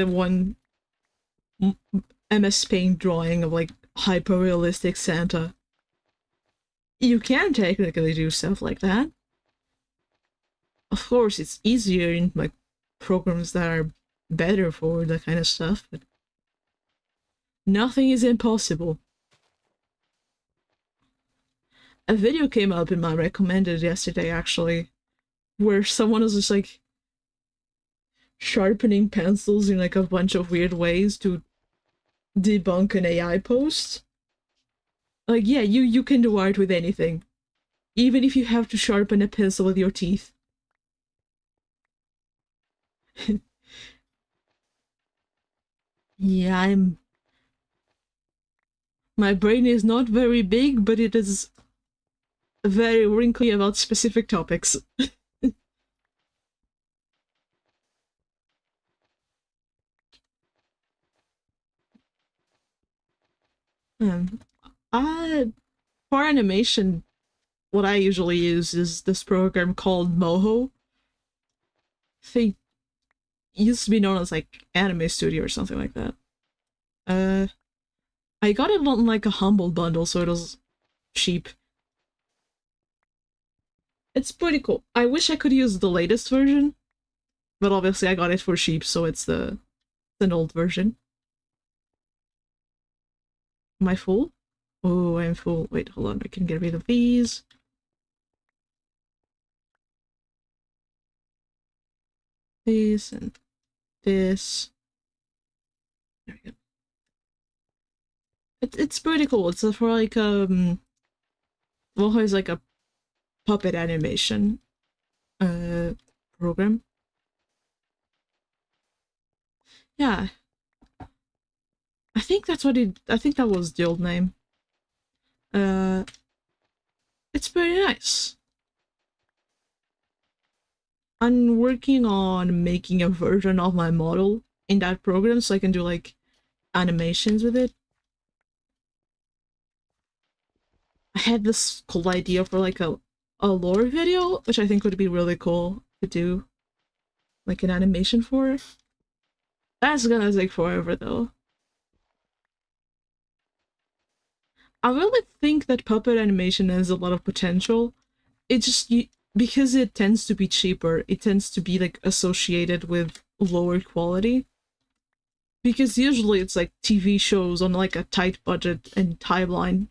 one MS Paint drawing of like hyper realistic Santa. You can technically do stuff like that. Of course, it's easier in like programs that are better for that kind of stuff, but nothing is impossible. A video came up in my recommended yesterday, actually, where someone was just like sharpening pencils in like a bunch of weird ways to debunk an AI post. Like, yeah, you can do art with anything, even if you have to sharpen a pencil with your teeth. Yeah, my brain is not very big, but it is very wrinkly about specific topics. um, for animation, what I usually use is this program called Moho. They used to be known as like Anime Studio or something like that. I got it on like a humble bundle, so it was cheap. It's pretty cool. I wish I could use the latest version, but obviously I got it for cheap, so it's an old version. Am I full? Oh, I'm full. Wait, hold on. I can get rid of these. This and this. There we go. It's pretty cool. It's for like well, it's like a puppet animation program. Yeah. I think that's what it I think that was the old name. Uh it's pretty nice. I'm working on making a version of my model in that program so I can do like animations with it. I had this cool idea for like a lore video, which I think would be really cool to do like an animation for. That's gonna take forever though. I really think that puppet animation has a lot of potential. It just because it tends to be cheaper, it tends to be like associated with lower quality. Because usually it's like TV shows on like a tight budget and timeline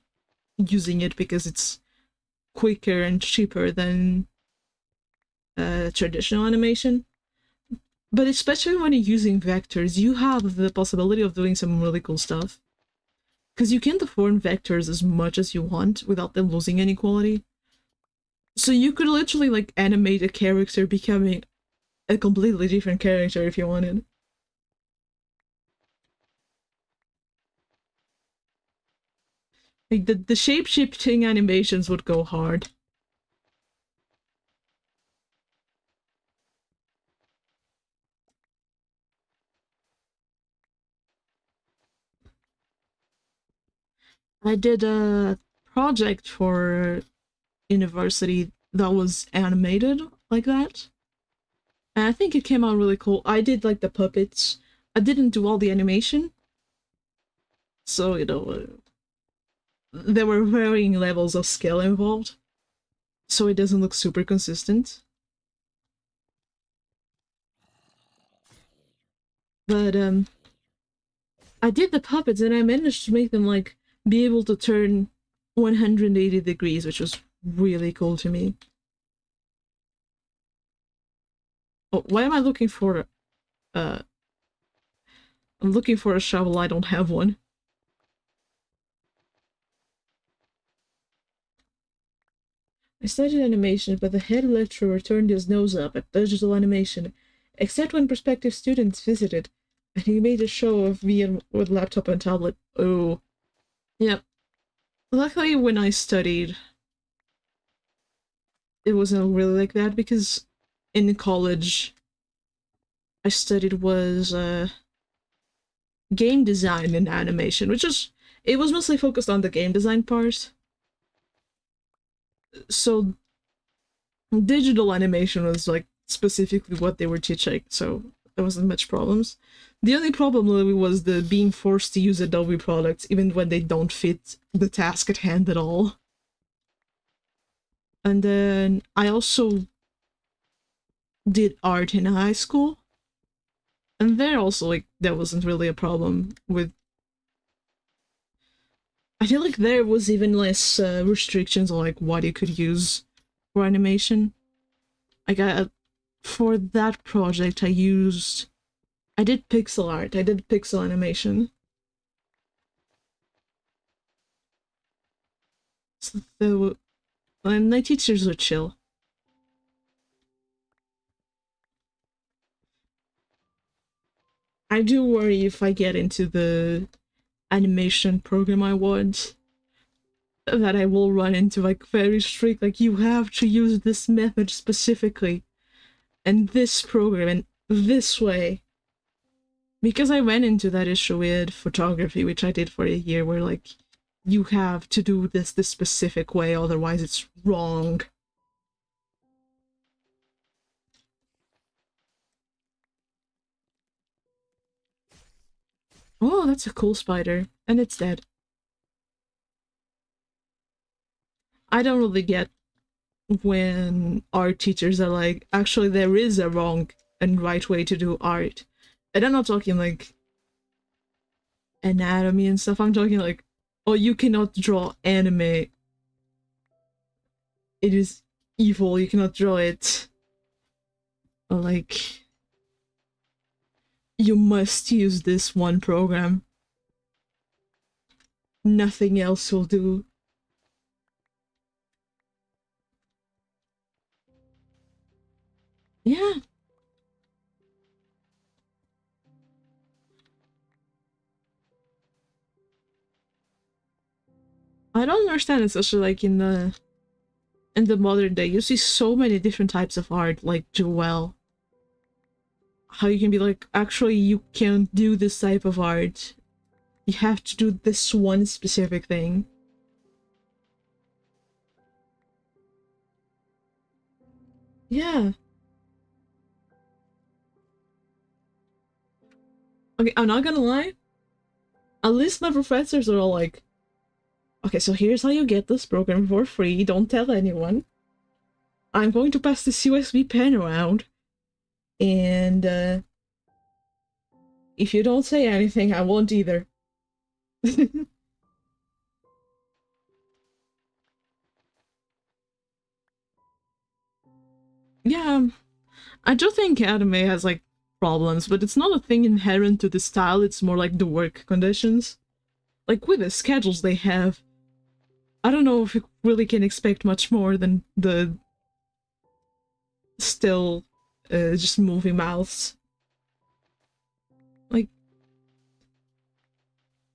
using it because it's quicker and cheaper than traditional animation. But especially when you're using vectors, you have the possibility of doing some really cool stuff. Because you can deform vectors as much as you want without them losing any quality. So you could literally like animate a character becoming a completely different character if you wanted. Like the shape-shifting animations would go hard. I did a project for university that was animated like that. And I think it came out really cool. I did like the puppets. I didn't do all the animation. So, you know, there were varying levels of skill involved. So it doesn't look super consistent. But I did the puppets and I managed to make them like be able to turn 180 degrees, which was really cool to me. Oh, why am I looking for uh I'm looking for a shovel, I don't have one. I studied animation, but the head lecturer turned his nose up at digital animation, except when prospective students visited, and he made a show of me with laptop and tablet. Oh. Yep. Luckily, when I studied, it wasn't really like that, because in college, I studied was game design and animation, which is, it was mostly focused on the game design part. So digital animation was like specifically what they were teaching, so there wasn't much problems. The only problem really was the being forced to use Adobe products even when they don't fit the task at hand at all. And then I also did art in high school, and there also like there wasn't really a problem with. I feel like there was even less restrictions on like what you could use for animation. Like for that project, I did pixel art. I did pixel animation. So and my teachers were chill. I do worry if I get into the animation program I want, that I will run into like very strict, like you have to use this method specifically and this program and this way. Because I went into that issue with photography, which I did for a year, where like you have to do this specific way, otherwise it's wrong. Oh, that's a cool spider. And it's dead. I don't really get when art teachers are like, actually, there is a wrong and right way to do art. And I'm not talking like anatomy and stuff. I'm talking like, oh, you cannot draw anime. It is evil. You cannot draw it. Or like, you must use this one program. Nothing else will do. Yeah. I don't understand, especially like in the modern day, you see so many different types of art, like Joelle. How you can be like, actually, you can't do this type of art. You have to do this one specific thing. Yeah. Okay, I'm not gonna lie. At least my professors are all like, okay, so here's how you get this program for free. Don't tell anyone. I'm going to pass this USB pen around. And if you don't say anything, I won't either. Yeah, I do think anime has like problems, but it's not a thing inherent to the style, it's more like the work conditions. Like with the schedules they have, I don't know if you really can expect much more than the still just moving mouths. Like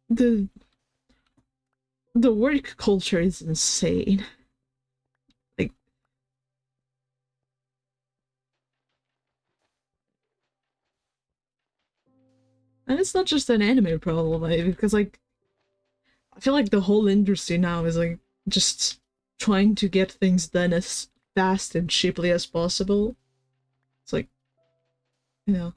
the the work culture is insane. Like, and it's not just an anime problem, because like I feel like the whole industry now is like just trying to get things done as fast and cheaply as possible. It's like, you know.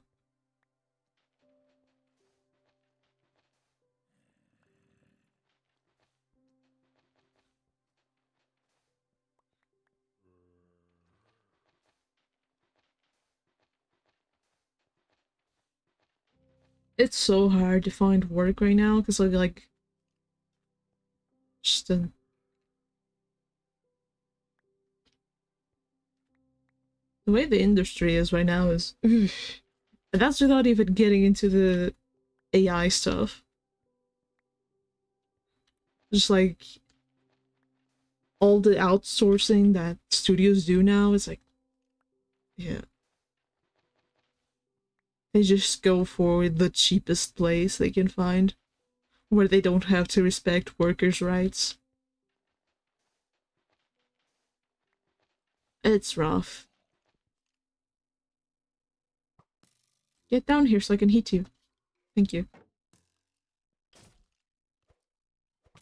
It's so hard to find work right now because like just the way the industry is right now is oof. And that's without even getting into the AI stuff. Just like all the outsourcing that studios do now is like, yeah, they just go for the cheapest place they can find where they don't have to respect workers' rights. It's rough. Get down here so I can hit you. Thank you.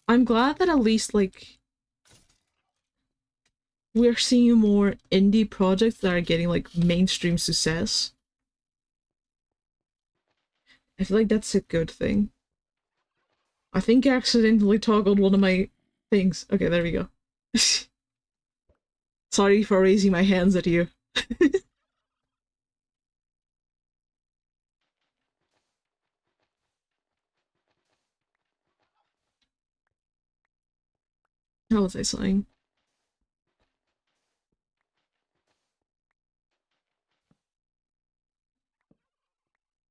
I'm glad that at least, like, we're seeing more indie projects that are getting, like, mainstream success. I feel like that's a good thing. I think I accidentally toggled one of my things. Okay, there we go. Sorry for raising my hands at you. How was I saying?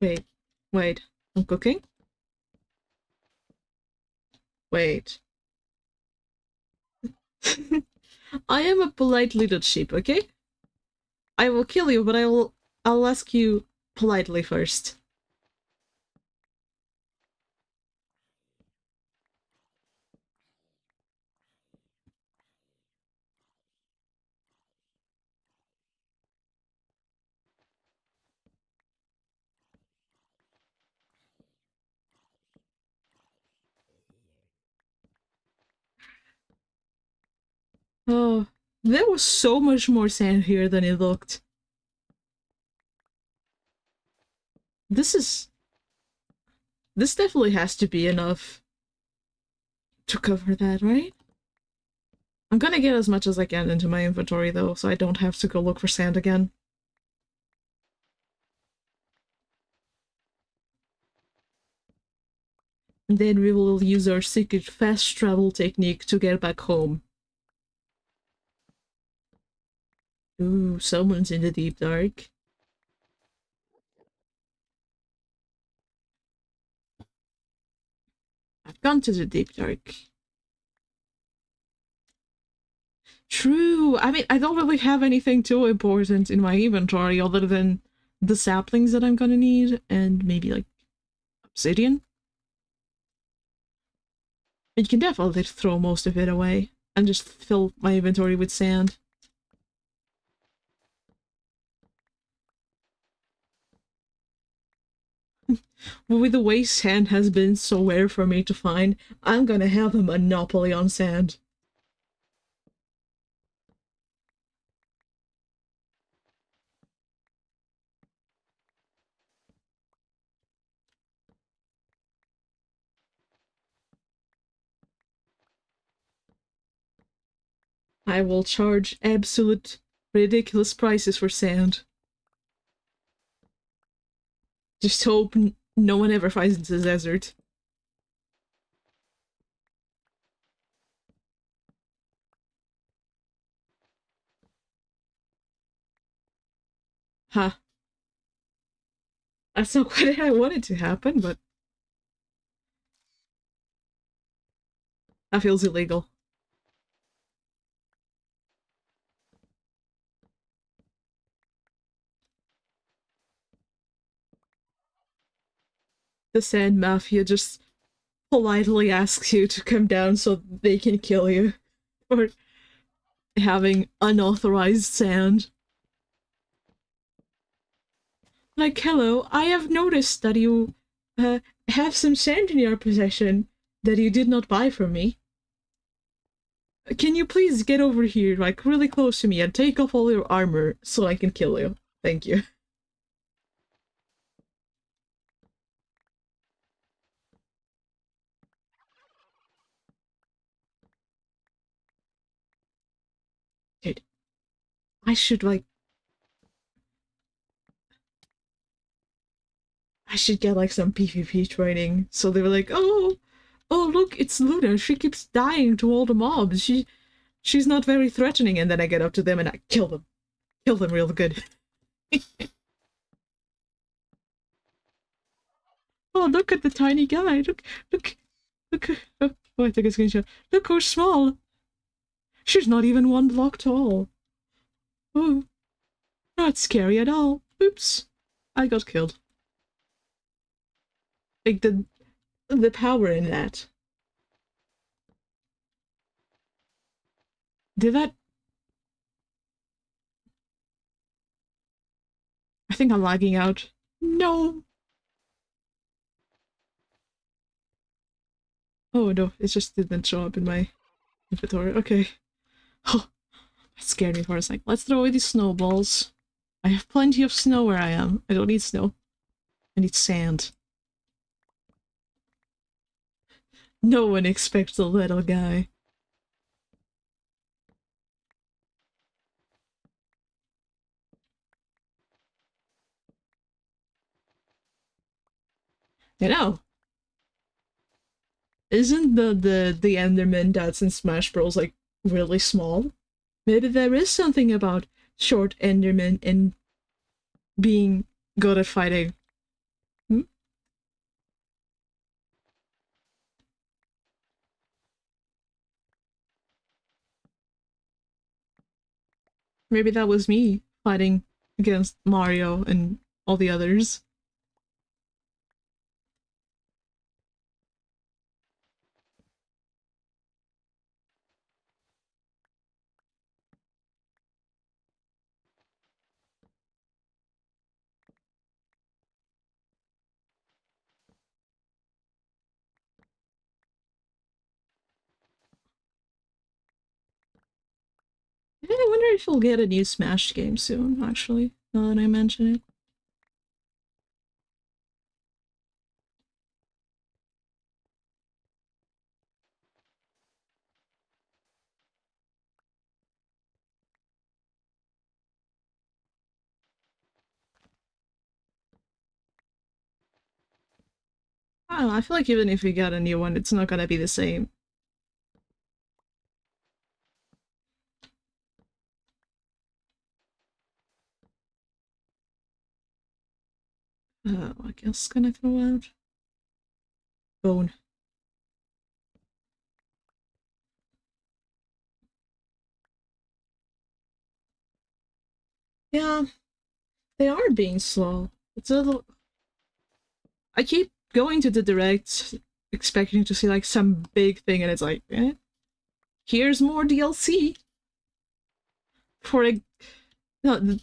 Wait. Wait. I'm cooking? Wait. I am a polite little sheep, okay? I will kill you, but I'll ask you politely first. Oh, there was so much more sand here than it looked. This is... This definitely has to be enough to cover that, right? I'm gonna get as much as I can into my inventory, though, so I don't have to go look for sand again. And then we will use our secret fast travel technique to get back home. Ooh, someone's in the deep dark. I've gone to the deep dark. True. I mean, I don't really have anything too important in my inventory other than the saplings that I'm gonna need and maybe like obsidian. But you can definitely throw most of it away and just fill my inventory with sand. With the way sand has been so rare for me to find, I'm gonna have a monopoly on sand. I will charge absolute ridiculous prices for sand. Just hope no one ever finds the desert. Huh. That's not what I wanted to happen, but that feels illegal. The sand mafia just politely asks you to come down so they can kill you for having unauthorized sand. Like, hello, I have noticed that you have some sand in your possession that you did not buy from me. Can you please get over here, like, really close to me and take off all your armor so I can kill you? Thank you. Dude, I should, like... I should get like some PvP training. So they were like, oh look, it's Luna. She keeps dying to all the mobs. She's not very threatening. And then I get up to them and I kill them real good. Oh, look at the tiny guy. Look. Oh, I took a screenshot. Look how small. She's not even 1 block tall. Oh, not scary at all. Oops. I got killed. Like the power in that. Did that? I think I'm lagging out. No. Oh no, it just didn't show up in my inventory. Okay. Oh, that scared me for a sec. Let's throw away these snowballs. I have plenty of snow where I am. I don't need snow. I need sand. No one expects a little guy. You know, isn't the Enderman that's in Smash Bros like really small? Maybe there is something about short Enderman and being good at fighting. Hmm? Maybe that was me fighting against Mario and all the others. I wonder if we'll get a new Smash game soon, actually, now that I mention it. I don't know, I feel like even if we get a new one, it's not gonna be the same. I guess gonna throw out bone. Yeah, they are being slow. It's a little. I keep going to the direct, expecting to see like some big thing, and it's like, here's more DLC for a. No,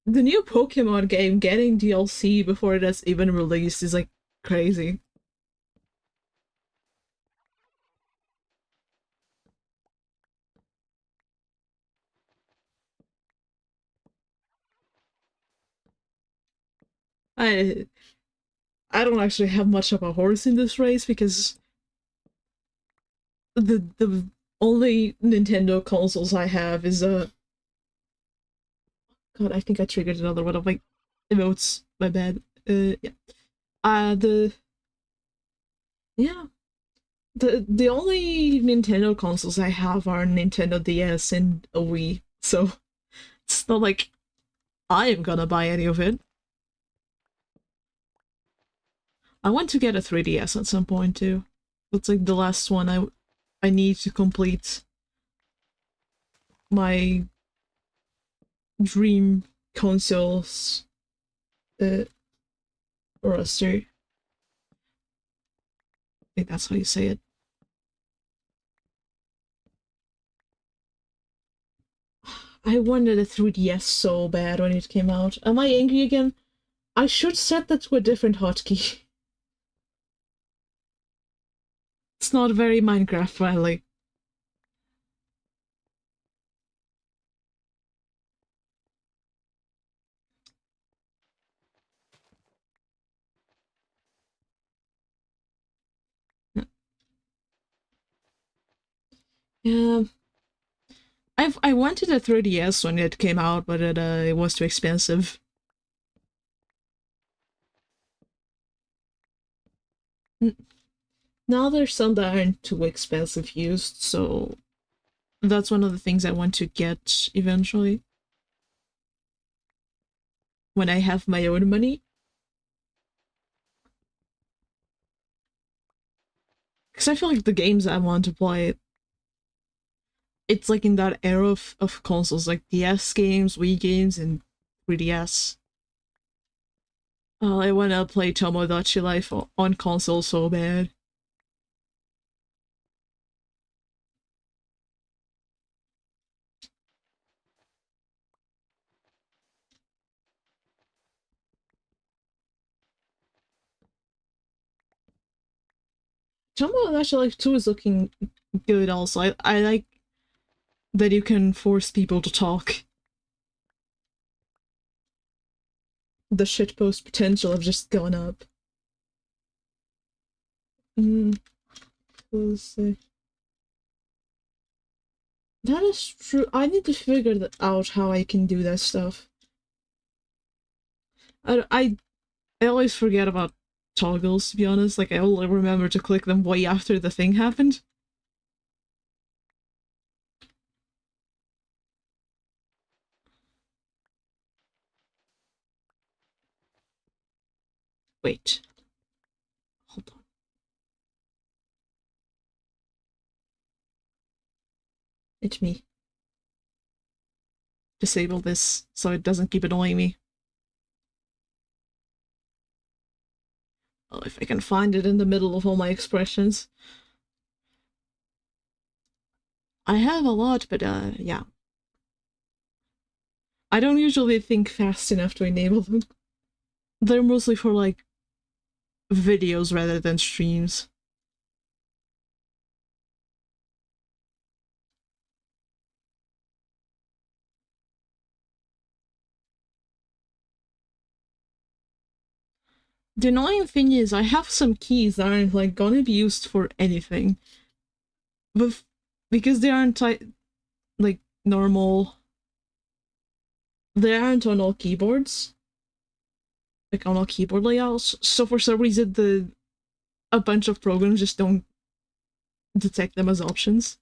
the new Pokemon game getting DLC before it has even released is like crazy. I I don't actually have much of a horse in this race because the only Nintendo consoles I have is God, I think I triggered another one of my emotes. My bad. Yeah. The yeah. The only Nintendo consoles I have are Nintendo DS and a Wii, so it's not like I am gonna buy any of it. I want to get a 3DS at some point too. It's like the last one I need to complete my dream consoles uh, roster. I think that's how you say it. I wanted a 3DS so bad when it came out. Am I angry again? I should set that to a different hotkey. It's not very Minecraft friendly. Yeah, I wanted a 3DS when it came out, but it was too expensive. Now there's some that aren't too expensive used, so that's one of the things I want to get eventually. When I have my own money. Because I feel like the games I want to play, it's like in that era of consoles, like DS games, Wii games, and 3DS. I want to play Tomodachi Life on console so bad. Tomodachi Life 2 is looking good also. I like that you can force people to talk. The shitpost potential have just gone up. Let's see. That is true. I need to figure out how I can do that stuff. I always forget about toggles, to be honest. Like, I only remember to click them way after the thing happened. Wait. Hold on. It's me. Disable this so it doesn't keep annoying me. Well, if I can find it in the middle of all my expressions. I have a lot, but yeah. I don't usually think fast enough to enable them. They're mostly for, like, videos rather than streams. The annoying thing is I have some keys that aren't, like, gonna be used for anything. But because they aren't, like, normal... They aren't on all keyboards. Like, on all keyboard layouts. So for some reason, a bunch of programs just don't detect them as options.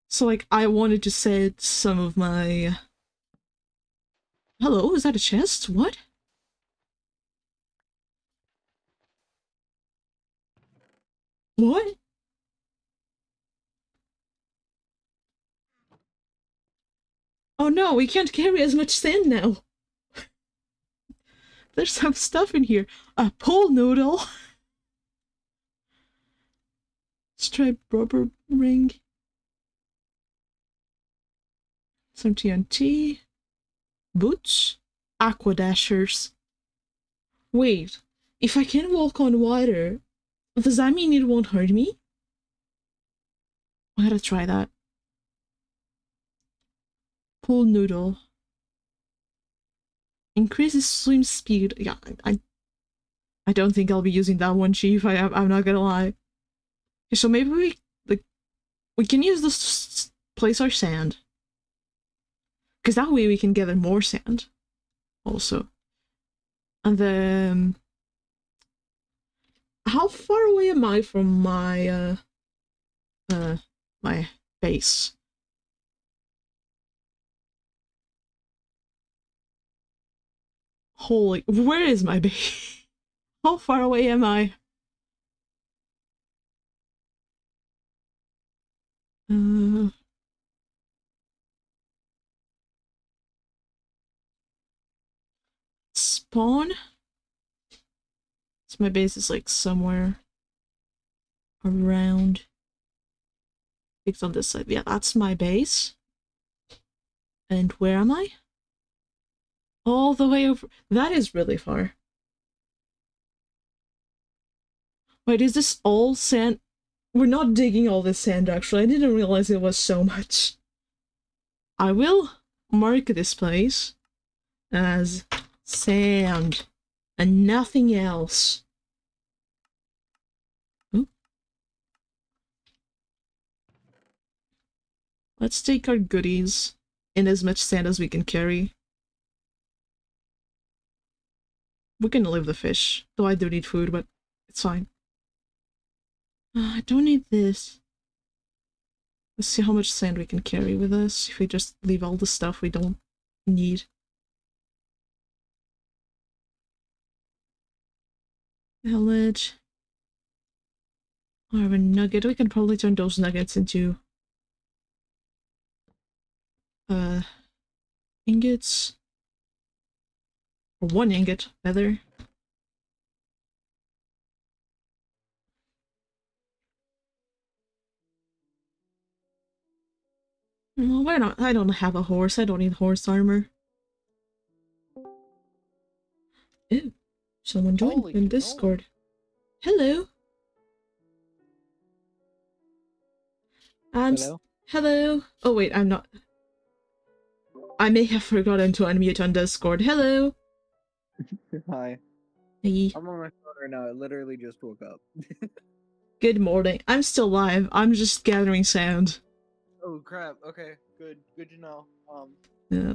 So, like, I wanted to set some of my... Hello, is that a chest? What? What? Oh no, we can't carry as much sand now. There's some stuff in here. A pool noodle. Striped rubber ring. Some TNT. Boots. Aqua dashers. Wait, if I can walk on water, does that mean it won't hurt me? I gotta try that. Pool noodle. Increases swim speed. Yeah, I don't think I'll be using that one, Chief. I'm not gonna lie. Okay, so maybe we can use this to place our sand. Because that way we can gather more sand. Also. And then... How far away am I from my, my base? Holy... Where is my base? How far away am I? Spawn? So my base is like somewhere around. It's on this side. Yeah, that's my base. And where am I? All the way over. That is really far. Wait, is this all sand? We're not digging all this sand, actually. I didn't realize it was so much. I will mark this place as sand and nothing else. Ooh. Let's take our goodies in as much sand as we can carry. We can leave the fish, though I do need food, but It's fine. I don't need this. Let's see how much sand we can carry with us if we just leave all the stuff we don't need. Helmet. I have a nugget. We can probably turn those nuggets into ingots. Or one ingot, rather. Well, why not? I don't have a horse. I don't need horse armor. Ew. Someone joined Holy in cannoli. Discord. Hello. Hello? Hello. Oh wait, I'm not. I may have forgotten to unmute on Discord. Hello. Hi. Hey. I'm on my phone right now. I literally just woke up. Good morning. I'm still live. I'm just gathering sound. Oh crap. Okay. Good. Good to know. Yeah.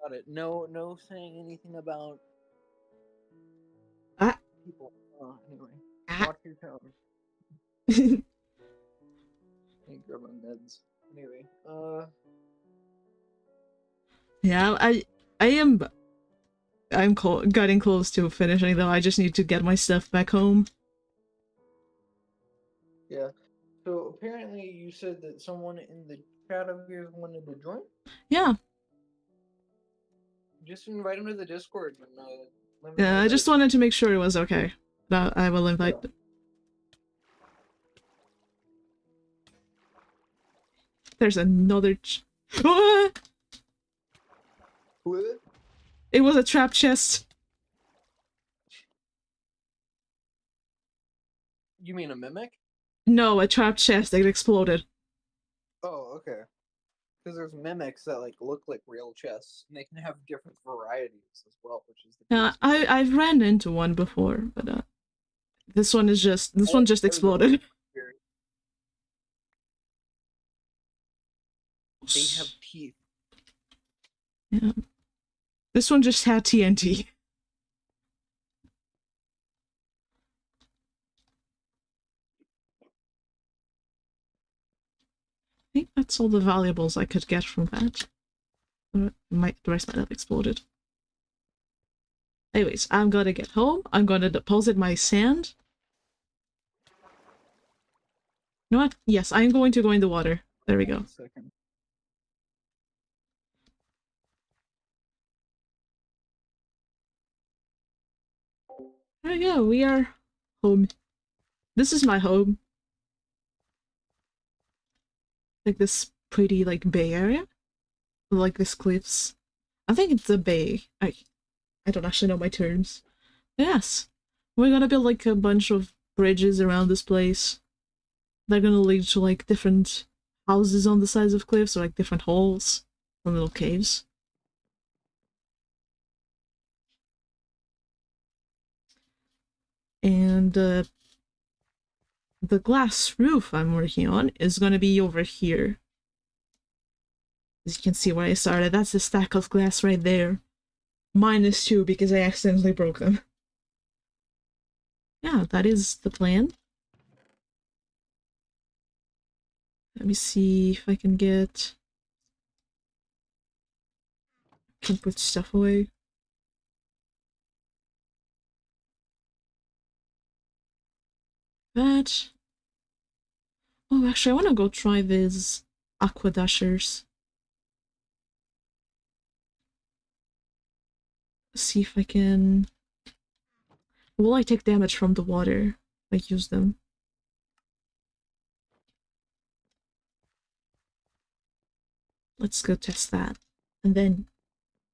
Got it. No saying anything about Ah. people. Anyway. Ah. Watch your tone. Hey, grab my meds. Anyway. Yeah, I'm getting close to finishing though. I just need to get my stuff back home. Yeah. So apparently you said that someone in the chat of yours wanted to join? Yeah. Just invite him to the Discord and let me Yeah, know I just that. wanted to make sure it was okay. I will invite Yeah. them. There's another Ah! What? It was a trap chest. You mean a mimic? No, a trap chest that exploded. Oh, okay. Because there's mimics that like look like real chests, and they can have different varieties as well, which is the Yeah, coolest part. I've ran into one before, but this one just I was exploded. very- They have teeth. Yeah. This one just had TNT. I think that's all the valuables I could get from that. The rest might have exploded. Anyways, I'm gonna get home. I'm gonna deposit my sand. You know what? Yes, I'm going to go in the water. There we go. 1 second. There we go. We are home. This is my home. Like this pretty like bay area. Like this cliffs. I think it's a bay. I don't actually know my terms. Yes. We're gonna build like a bunch of bridges around this place. They're gonna lead to like different houses on the sides of cliffs or like different holes and little caves. And the glass roof I'm working on is gonna be over here. As you can see where I started, that's a stack of glass right there. -2 because I accidentally broke them. Yeah, that is the plan. Let me see if I can put stuff away. That. Oh, actually, I want to go try these aquadashers. See if I can. Will I take damage from the water if I use them? Let's go test that. And then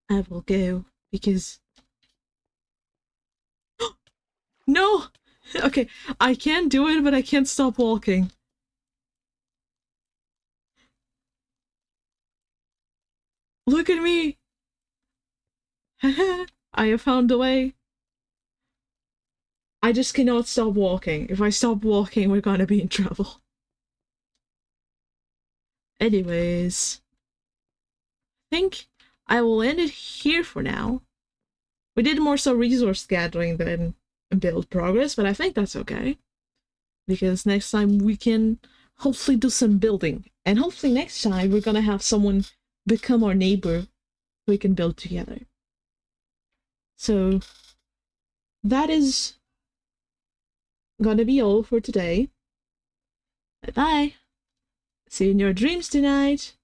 I will go because. No! Okay, I can do it, but I can't stop walking. Look at me! I have found a way. I just cannot stop walking. If I stop walking, we're gonna be in trouble. Anyways, I think I will end it here for now. We did more so resource gathering than build progress, but I think that's okay. Because next time we can hopefully do some building. And hopefully next time we're gonna have someone become our neighbor we can build together. So that is gonna be all for today. Bye bye. See you in your dreams tonight.